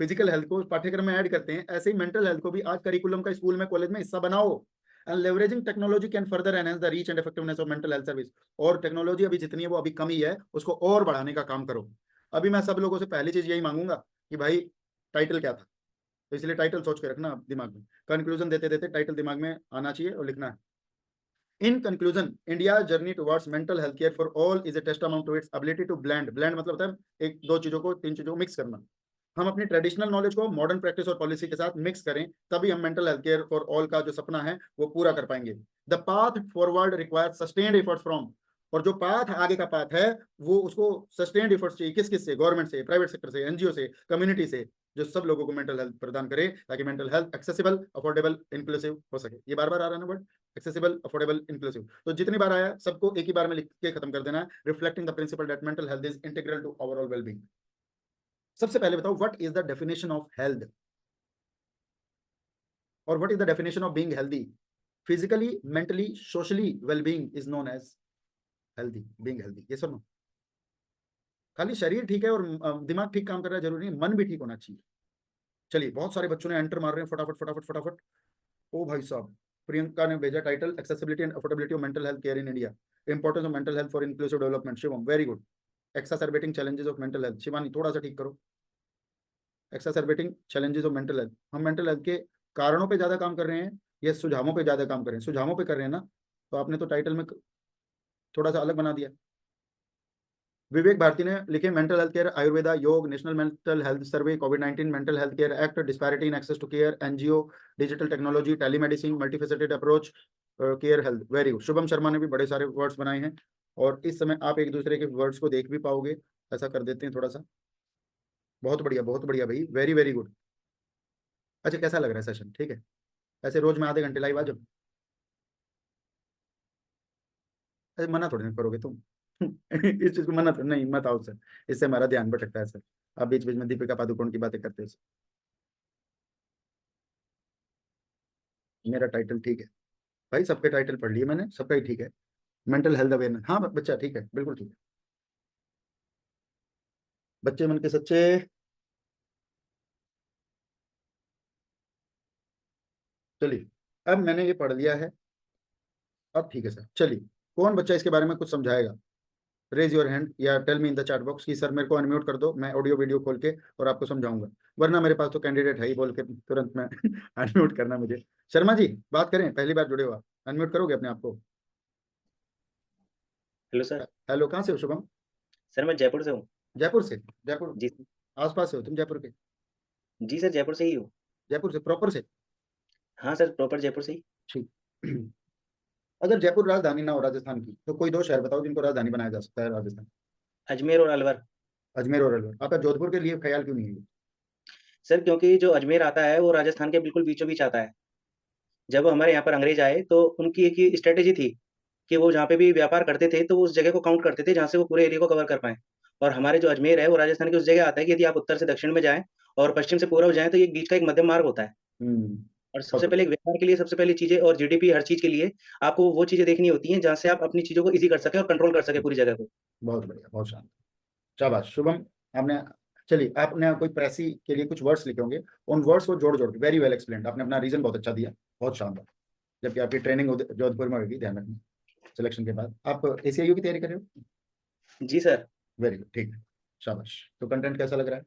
फिजिकल हेल्थ को पाठ्यक्रम में ऐड करते हैं, ऐसे ही मेंटल हेल्थ को भी आज करिकुलम का स्कूल में, कॉलेज में हिस्सा बनाओ। And leveraging technology can further enhance the reach and effectiveness of mental health service. और टेक्नोलॉजी अभी जितनी है वो अभी कम ही है, उसको और बढ़ाने का काम करो। अभी मैं सब लोगों से पहली चीज यही मांगूंगा कि भाई टाइटल क्या था, तो इसलिए टाइटल सोच के रखना दिमाग में, कंक्लूजन देते देते टाइटल दिमाग में आना चाहिए और लिखना है। In conclusion, India journey towards mental health care for all is a testament to its ability to blend मतलब होता है एक दो चीजों को, तीन चीजों को मिक्स करना। हम अपनी ट्रेडिशनल नॉलेज को मॉडर्न प्रैक्टिस और पॉलिसी के साथ मिक्स करें, तभी हम mental health care for all का जो सपना है वो पूरा कर पाएंगे। The path forward requires sustained efforts from, और जो पाथ आगे का पाथ है वो उसको सस्टेन्ड एफर्ट्स चाहिए। किस किस से? गवर्नमेंट से, प्राइवेट सेक्टर से, एनजीओ से, कम्युनिटी से, जो सब लोगों को मेंटल हेल्थ प्रदान करे, ताकि mental health accessible, affordable, inclusive हो सके। ये बार बार आ रहा है ना वर्ड, एक्सेसिबल, अफोर्डेबल, इंक्लूसिव। तो जितनी बार आया सबको एक ही बार में लिख के खत्म कर देना है। Reflecting the principle that mental health is integral to overall wellbeing. सबसे पहले बताओ what is the definition of health, और what is the definition of being healthy? Physically, mentally, socially wellbeing is known as healthy, being healthy. ये सुनो, खाली शरीर ठीक है और दिमाग ठीक काम कर रहा है जरूरी नहीं, मन भी ठीक होना चाहिए। चलिए, बहुत सारे बच्चों ने एंटर मार रहे हैं फटाफट फटाफट फटाफट। ओ भाई साहब, प्रियंका ने भेजा title, accessibility and affordability of mental health care in India, importance of mental health for inclusive development. Shivam, very good. Exacerbating challenges of mental health, Shivani थोड़ा सा ठीक करो। Exacerbating challenges of mental health, हम मेंटल हेल्थ के कारणों पे ज्यादा काम कर रहे हैं या सुझावों पे ज्यादा काम कर रहे हैं? सुझावों पे कर रहे हैं ना, तो आपने तो टाइटल में थोड़ा सा अलग बना दिया। विवेक भारती ने लिखे mental health care, Ayurveda, yoga, national mental health survey, कोविड-19, mental health care act, disparity in access to care, NGO, digital technology, telemedicine, multifaceted approach, care health. Very good. Shubham Sharma ने भी बड़े सारे वर्ड्स बनाए हैं, और इस समय आप एक दूसरे के वर्ड्स को देख भी पाओगे। ऐसा कर देते हैं थोड़ा सा। बहुत बढ़िया भाई, वेरी वेरी गुड। अच्छा, कैसा लग रहा है सेशन? ठीक है? ऐसे रोज में आधे घंटे लाइव आ जाओ। ऐसे मना थोड़ी ना करोगे तुम इस चीज को मना तो नहीं, मत आओ सर, इससे हमारा ध्यान भटकता है सर। आप बीच बीच में दीपिका पादुकोण की बातें करते हो सर। मेरा टाइटल ठीक है भाई, सबके टाइटल पढ़ लिए मैंने, सबका ही ठीक है। मेंटल हेल्थ अवेयरनेस, हाँ बच्चा ठीक है, बिल्कुल ठीक है। बच्चे मन के सच्चे। चलिए, अब मैंने ये पढ़ लिया है, अब ठीक है सर। चलिए, कौन बच्चा इसके बारे में कुछ समझाएगा? रेज योर हैंड या tell me in the chat box कि सर मेरे को अनम्यूट कर दो, मैं ऑडियो वीडियो खोल के और आपको समझाऊंगा। वरना मेरे पास तो कैंडिडेट है ही, बोल के तुरंत मैं अनम्यूट करना मुझे। शर्मा जी, बात करें, पहली बार जुड़े हो आप, अनम्यूट करोगे अपने आप को? Hello sir. हेलो, कहाँ से हो शुभम? सर मैं जयपुर से हूँ। जयपुर से? जयपुर जी। आसपास से हो तुम जयपुर के? जी सर, जयपुर से ही हूँ। जयपुर से प्रॉपर से? हाँ सर, प्रॉपर जयपुर से ही। ठीक अगर जयपुर राजधानी ना हो राजस्थान की, तो कोई दो शहर बताओ जिनको राजधानी बनाया जा सकता है राजस्थान। अजमेर और अलवर। अजमेर और अलवर। आपका जोधपुर के लिए ख्याल क्यों नहीं है? सर क्योंकि जो अजमेर आता है वो राजस्थान के बिल्कुल बीचों बीच आता है। जब हमारे यहाँ पर अंग्रेज आए तो उनकी एक ही स्ट्रेटेजी थी कि वो जहाँ पे भी व्यापार करते थे तो वो उस जगह को काउंट करते थे जहाँ से वो पूरे एरिया को कवर कर पाएँ। और हमारे जो अजमेर है वो राजस्थान की उस जगह आता है कि यदि आप उत्तर से दक्षिण में जाएँ और पश्चिम से पूरब जाएँ तो ये बीच का एक मध्यम मार्ग होता है। और सबसे बहुत पहले एक व्यापार के लिए सबसे पहली चीज़ें और जीडीपी हर चीज़ के लिए आपको वो चीज़ें देखनी होती हैं, जहाँ से आप अपनी चीज़ों को ईज़ी कर सकें और कंट्रोल कर सकें पूरी जगह को। बहुत बढ़िया, बहुत शानदार। शाबाश शुभम। आपने, चलिए आपने कोई प्रेसी के लिए कुछ वर्ड्स लिखे होंगे, उन वर्ड्स को जोड़ जोड़ के वेरी वेल एक्सप्लेन्ड, आपने अपना रीजन बहुत अच्छा दिया, बहुत शानदार। जबकि आपकी ट्रेनिंग जोधपुर में होगी, ध्यान रखना सिलेक्शन के बाद। आप ACIU की तैयारी कर रहे हो? जी सर। वेरी गुड, ठीक है, शाबाश। तो कंटेंट कैसा लग रहा है?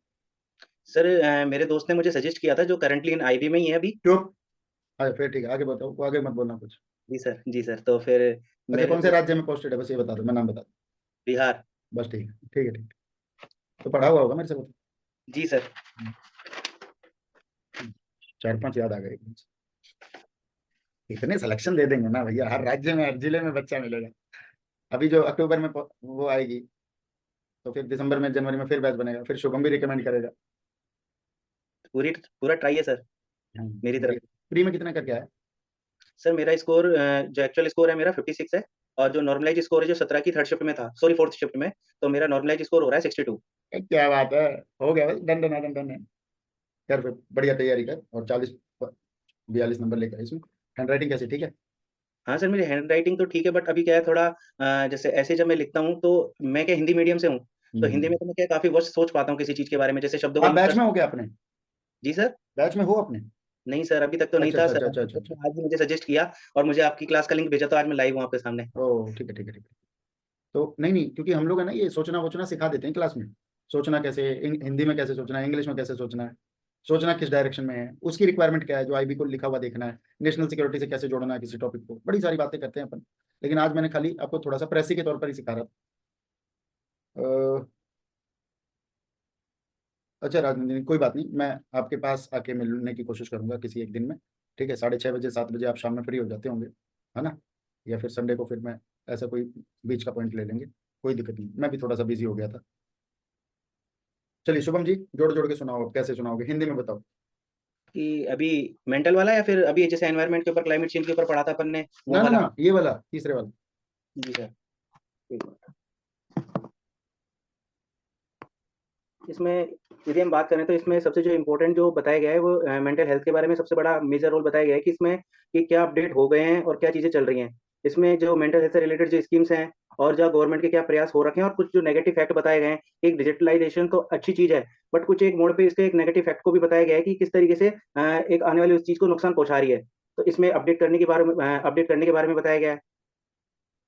सर मेरे दोस्त ने मुझे सजेस्ट किया था जो करंटली इन आईबी में ही है अभी। चुप। अच्छा फिर ठीक है, आगे बताओ, आगे मत बोलना कुछ। जी सर, तो फिर अच्छा, मेरे कौन से को राज्य में पोस्टेड है, बस ये बता दो, मैं नाम बता दूं। बिहार। बस ठीक है, ठीक है, ठीक है। तो पढ़ा हुआ होगा मेरे से, बता। जी सर। 4-5 याद आ गए एकदम से। इतने सिलेक्शन दे देंगे ना भैया, हर राज्य में हर जिले में बच्चा मिलेगा। अभी जो अक्टूबर में वो आएगी, तो फिर दिसंबर में जनवरी में फिर बैच बनेगा, फिर शुभम भी रिकमेंड करेगा। पूरा ट्राई है सर, मेरी तरफ बढ़िया। से। प्री में कितना करके आया? सर मेरा स्कोर जो एक्चुअल स्कोर है मेरा 56 है, और जो नॉर्मलाइज़ स्कोर है जो 17 की थर्ड शिफ्ट में था, सॉरी फोर्थ शिफ्ट में, तो मेरा नॉर्मलाइज़ स्कोर हो रहा है 62। क्या बात है, हो गया, बस डन डन है, डन डन है। कर फिर बढ़िया तैयारी कर, और 40-42 नंबर लेकर इसमें। हैंड राइटिंग कैसी, ठीक है? हाँ सर, मेरी हैंडराइटिंग तो ठीक है, बट अभी क्या है थोड़ा जैसे ऐसे जब मैं लिखता हूँ तो मैं क्या हिंदी मीडियम से हूँ, तो हिंदी हम्म। में तो मैं क्या काफ़ी वर्ड सोच पाता हूँ किसी चीज़ के बारे में, जैसे शब्दों का आप बैच प्रश्न। में हो क्या अपने? जी सर? बैच में हो अपने? नहीं सर, अभी तक तो नहीं अच्छा था अच्छा सर, अच्छा अच्छा आपके अच्छा दोस्त अच्छा। ने आज ही मुझे सजेस्ट किया और मुझे आपकी क्लास का लिंक भेजा, तो आज मैं लाइव हूँ आपके सामने। ओ ठीक है, ठीक है, ठीक है। तो नहीं नहीं, क्योंकि हम लोग है ना, ये सोचना वोचना सिखा देते हैं क्लास में। सोचना कैसे, हिंदी में कैसे सोचना है, इंग्लिश में कैसे सोचना है, सोचना किस डायरेक्शन में है, उसकी रिक्वायरमेंट क्या है, जो IB को लिखा हुआ देखना है, नेशनल सिक्योरिटी से कैसे जोड़ना है किसी टॉपिक को, बड़ी सारी बातें करते हैं अपन। लेकिन आज मैंने खाली आपको थोड़ा सा प्रेसी के तौर पर ही सिखा रहा था। अच्छा राजनंदिनी, कोई बात नहीं, मैं आपके पास आके मिलने की कोशिश करूंगा किसी एक दिन में। ठीक है, 6:30 बजे 7 बजे आप शाम में फ्री हो जाते होंगे, है ना? या फिर संडे को फिर मैं ऐसा कोई बीच का पॉइंट ले लेंगे, कोई दिक्कत नहीं, मैं भी थोड़ा सा बिजी हो गया था। चलिए शुभम जी, जोड़ जोड़ के सुनाओ, अब कैसे सुनाओगे, हिंदी में बताओ। कि अभी मेंटल वाला या फिर अभी जैसे एनवायरनमेंट के ऊपर, क्लाइमेट चेंज के ऊपर पढ़ा था अपन ने, वो ना ना वाला? ना, ये वाला तीसरे वाला। जी सर। ठीक है। इसमें यदि हम बात करें तो इसमें सबसे जो इम्पोर्टेंट जो बताया गया है वो मेंटल हेल्थ के बारे में सबसे बड़ा मेजर रोल बताया गया है कि इसमें कि क्या अपडेट हो गए हैं और क्या चीज़ें चल रही हैं। इसमें जो मेंटल हेल्थ से रिलेटेड जो स्कीम्स हैं और जो गवर्नमेंट के क्या प्रयास हो रखे हैं, और कुछ जो नेगेटिव फैक्ट बताए गए हैं। एक डिजिटलाइजेशन तो अच्छी चीज़ है, बट कुछ एक मोड़ पे इसके एक नेगेटिव फैक्ट को भी बताया गया है कि किस तरीके से एक आने वाली उस चीज़ को नुकसान पहुँचा रही है। तो इसमें अपडेट करने के बारे में बताया गया है।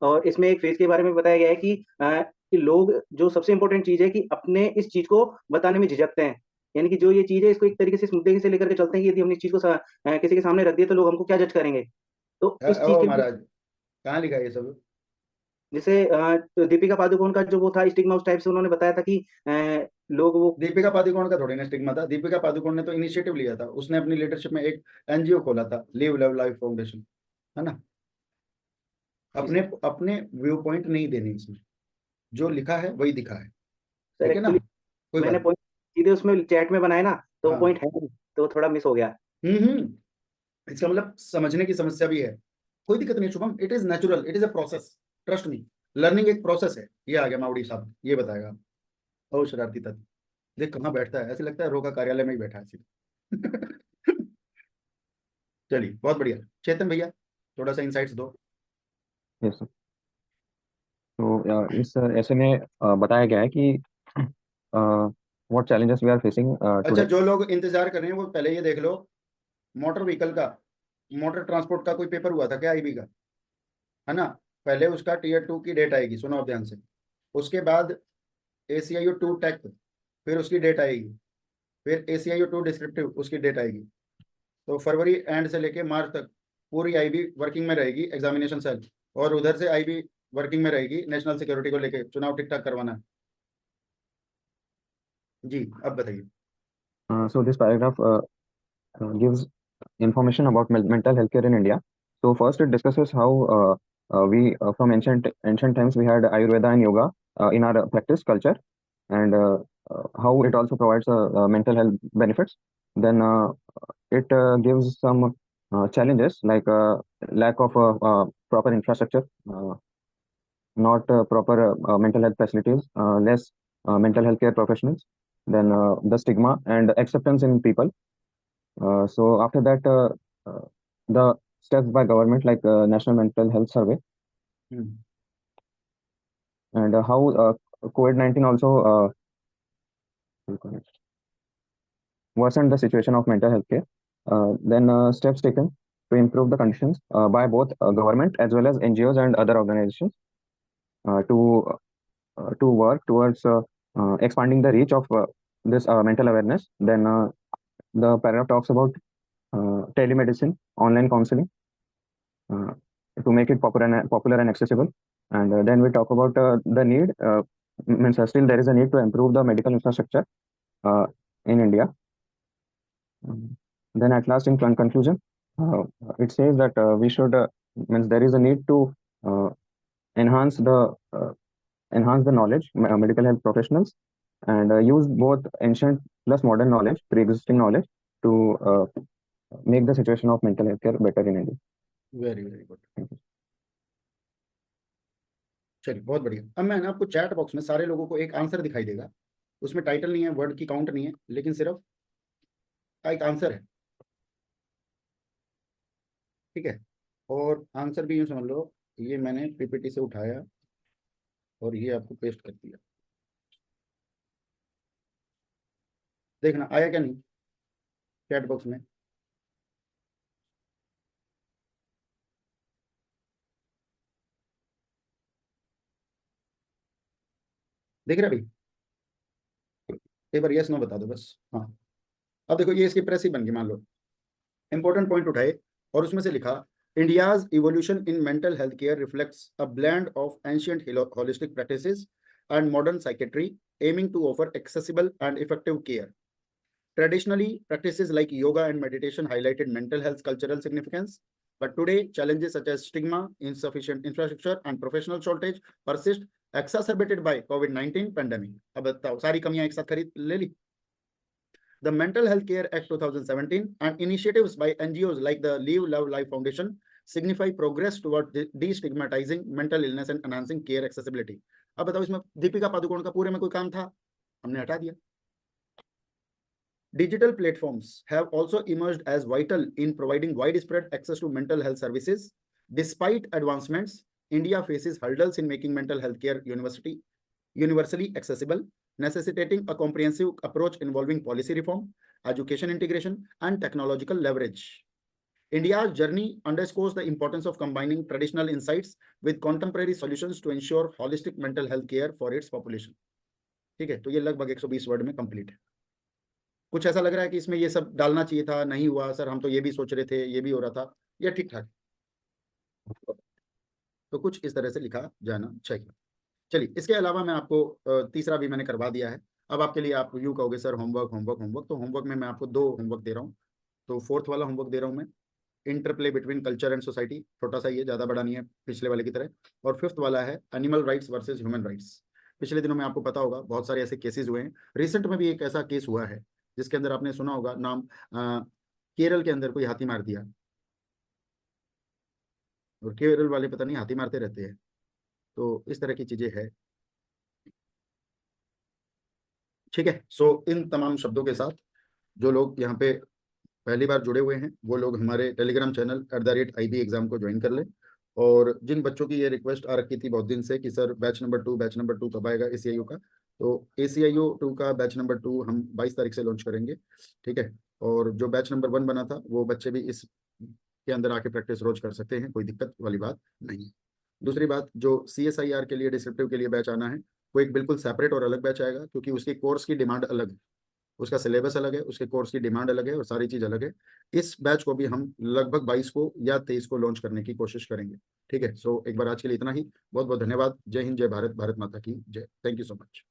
और इसमें एक फेज़ के बारे में बताया गया है कि लोग जो सबसे इम्पोर्टेंट चीज़ है कि अपने इस चीज़ को बताने में झिझकते हैं। यानी कि जो ये चीज़ है इसको एक तरीके से इस मुद्दे से लेकर के चलते हैं कि यदि हमने इस चीज़ को किसी के सामने रख दिया तो लोग हमको क्या जज करेंगे? तो इस चीज़ ओ की महाराज, कहाँ लिखा है ये सब? जैसे तो दीपिका पादुकोण का जो वो था स्टिग्मा, उस टाइप से उन्होंने बताया था कि लोग वो। दीपिका पादुकोण का थोड़ी ना स्टिग्मा था, दीपिका पादुकोण ने तो इनिशिएटिव लिया था, उसने अपनी लीडरशिप में एक NGO खोला था, लिव लव लाइफ फाउंडेशन, है ना? जी अपने सर। अपने व्यू पॉइंट नहीं देने इसमें, जो लिखा है वही दिखा है। सर ठीक है ना? एक्चुअली कोई बात मैंने नहीं। पॉइंट सीधे उसमें चैट में बनाया ना, तो वो हाँ। पॉइंट है नहीं, तो थोड़ा मिस हो गया। इसका मतलब समझने की समस्या भी है, कोई दिक्कत नहीं Shubham, it is natural, it is a process, trust me. Learning एक प्रोसेस है। ये आ गया माउडी साहब, ये बताएगा। ओ शरारती तत्व, देख कहाँ बैठता है, ऐसे लगता है रोका कार्यालय में ही बैठा है सीधा। चलिए बहुत बढ़िया, चेतन भैया थोड़ा सा इंसाइट्स दो। Yes sir. तो इस ऐसे में बताया गया है कि what challenges we are facing अच्छा, टुडे। जो लोग इंतजार कर रहे हैं वो पहले ये देख लो, मोटर व्हीकल का, मोटर ट्रांसपोर्ट का कोई पेपर हुआ था क्या IB का? है ना? पहले उसका Tier 2 की डेट आएगी, सुनो आप ध्यान से। उसके बाद ACIU 2 टेक, फिर उसकी डेट आएगी। फिर ACIU 2 डिस्क्रिप्टिव, उसकी डेट आएगी। तो फरवरी एंड से लेके मार्च तक पूरी IB वर्किंग में रहेगी, एग्जामिनेशन सेल। और उधर से IB वर्किंग में रहेगी नेशनल सिक्योरिटी को लेके, चुनाव ठीक ठाक करवाना है। जी, अब बताइए। So this paragraph gives information about mental health care in India. So first it discusses how we from ancient times we had Ayurveda and yoga in our practice culture, and how it also provides mental health benefits. Then it gives some challenges like lack of proper infrastructure, not proper mental health facilities, less mental health care professionals, then the stigma and acceptance in people. So after that, the steps by government like National Mental Health Survey, and how COVID-19 also worsened the situation of mental health care. Then steps taken to improve the conditions by both government as well as NGOs and other organizations to work towards expanding the reach of this mental awareness. Then the paragraph talks about telemedicine, online counseling, to make it popular and accessible. And then we talk about the need, means still there is a need to improve the medical infrastructure in India. Then at last, in conclusion, it says that we should, means there is a need to enhance the knowledge, medical health professionals, and use both ancient plus modern knowledge, pre-existing knowledge, to make the situation of mental health care better in India. Very very good, चलिए बहुत बढ़िया। अब मैं ना आपको chat box में सारे लोगों को एक आंसर दिखाई देगा, उसमें टाइटल नहीं है, वर्ड की काउंट नहीं है, लेकिन सिर्फ एक आंसर है, ठीक है। और आंसर भी यूं समझ लो, ये मैंने पीपीटी से उठाया और ये आपको पेस्ट कर दिया। देखना आया क्या नहीं चैट बॉक्स में। देख रहे अभी? एक बार यस नो बता दो बस। हाँ, अब देखो ये इसकी प्रेस ही बन गई, मान लो इंपॉर्टेंट पॉइंट उठाए और उसमें से लिखा India's evolution in mental health care reflects a blend of ancient holistic practices and modern psychiatry, aiming to offer accessible and effective care. Traditionally, practices like yoga and meditation highlighted mental health cultural significance, but today challenges such as stigma, insufficient infrastructure, and professional shortage persist, exacerbated by COVID-19 pandemic. अब बताओ सारी कमियां एक साथ खरीद ले ली। The Mental Health Care Act 2017 and initiatives by NGOs like the Live Love Life Foundation signify progress toward destigmatizing mental illness and enhancing care accessibility. अब बताओ इसमें दीपिका पादुकोण का पूरे में कोई काम था? हमने हटा दिया। Digital platforms have also emerged as vital in providing widespread access to mental health services. Despite advancements, India faces hurdles in making mental health care universally accessible, necessitating a comprehensive approach involving policy reform, education integration, and technological leverage. India's journey underscores the importance of combining traditional insights with contemporary solutions to ensure holistic mental health care for its population. ठीक है, तो ये लगभग 120 word में complete है। कुछ ऐसा लग रहा है कि इसमें ये सब डालना चाहिए था, नहीं हुआ सर, हम तो ये भी सोच रहे थे, ये भी हो रहा था, या ठीक ठाक? तो कुछ इस तरह से लिखा जाना चाहिए। चलिए, इसके अलावा मैं आपको तीसरा भी मैंने करवा दिया है। अब आपके लिए आप यूँ कहोगे सर होमवर्क होमवर्क होमवर्क, तो होमवर्क में मैं आपको 2 होमवर्क दे रहा हूँ। तो फोर्थ वाला होमवर्क दे रहा हूँ मैं, interplay between culture and society, छोटा सा, ये ज़्यादा बड़ा नहीं है पिछले वाले की तरह। और फिफ्थ वाला है animal rights versus human rights. पिछले दिनों में आपको पता होगा बहुत सारे ऐसे केसेस हुए हैं। रिसेंट में भी एक ऐसा केस हुआ है जिसके अंदर आपने सुना होगा नाम, केरल के अंदर कोई हाथी मार दिया, और केरल वाले पता नहीं हाथी मारते रहते हैं। तो इस तरह की चीज़ें है, ठीक है। सो इन तमाम शब्दों के साथ जो लोग यहाँ पे पहली बार जुड़े हुए हैं वो लोग हमारे टेलीग्राम चैनल @IB एग्जाम को ज्वाइन कर लें। और जिन बच्चों की ये रिक्वेस्ट आ रखी थी बहुत दिन से कि सर बैच नंबर 2 कब आएगा ACIO का, तो ACIO 2 का बैच नंबर 2 हम 22 तारीख से लॉन्च करेंगे, ठीक है। और जो बैच नंबर 1 बना था वो बच्चे भी इस के अंदर आके प्रैक्टिस रोज कर सकते हैं, कोई दिक्कत वाली बात नहीं। दूसरी बात, जो CSIR के लिए डिस्क्रिप्टिव के लिए बैच आना है वो एक बिल्कुल सेपरेट और अलग बैच आएगा, क्योंकि उसके कोर्स की डिमांड अलग है, उसका सिलेबस अलग है, उसके कोर्स की डिमांड अलग है और सारी चीज़ अलग है। इस बैच को भी हम लगभग 22 को या 23 को लॉन्च करने की कोशिश करेंगे, ठीक है। सो एक बार आज के लिए इतना ही। बहुत बहुत धन्यवाद। जय हिंद, जय भारत, भारत माता की जय। Thank you so much.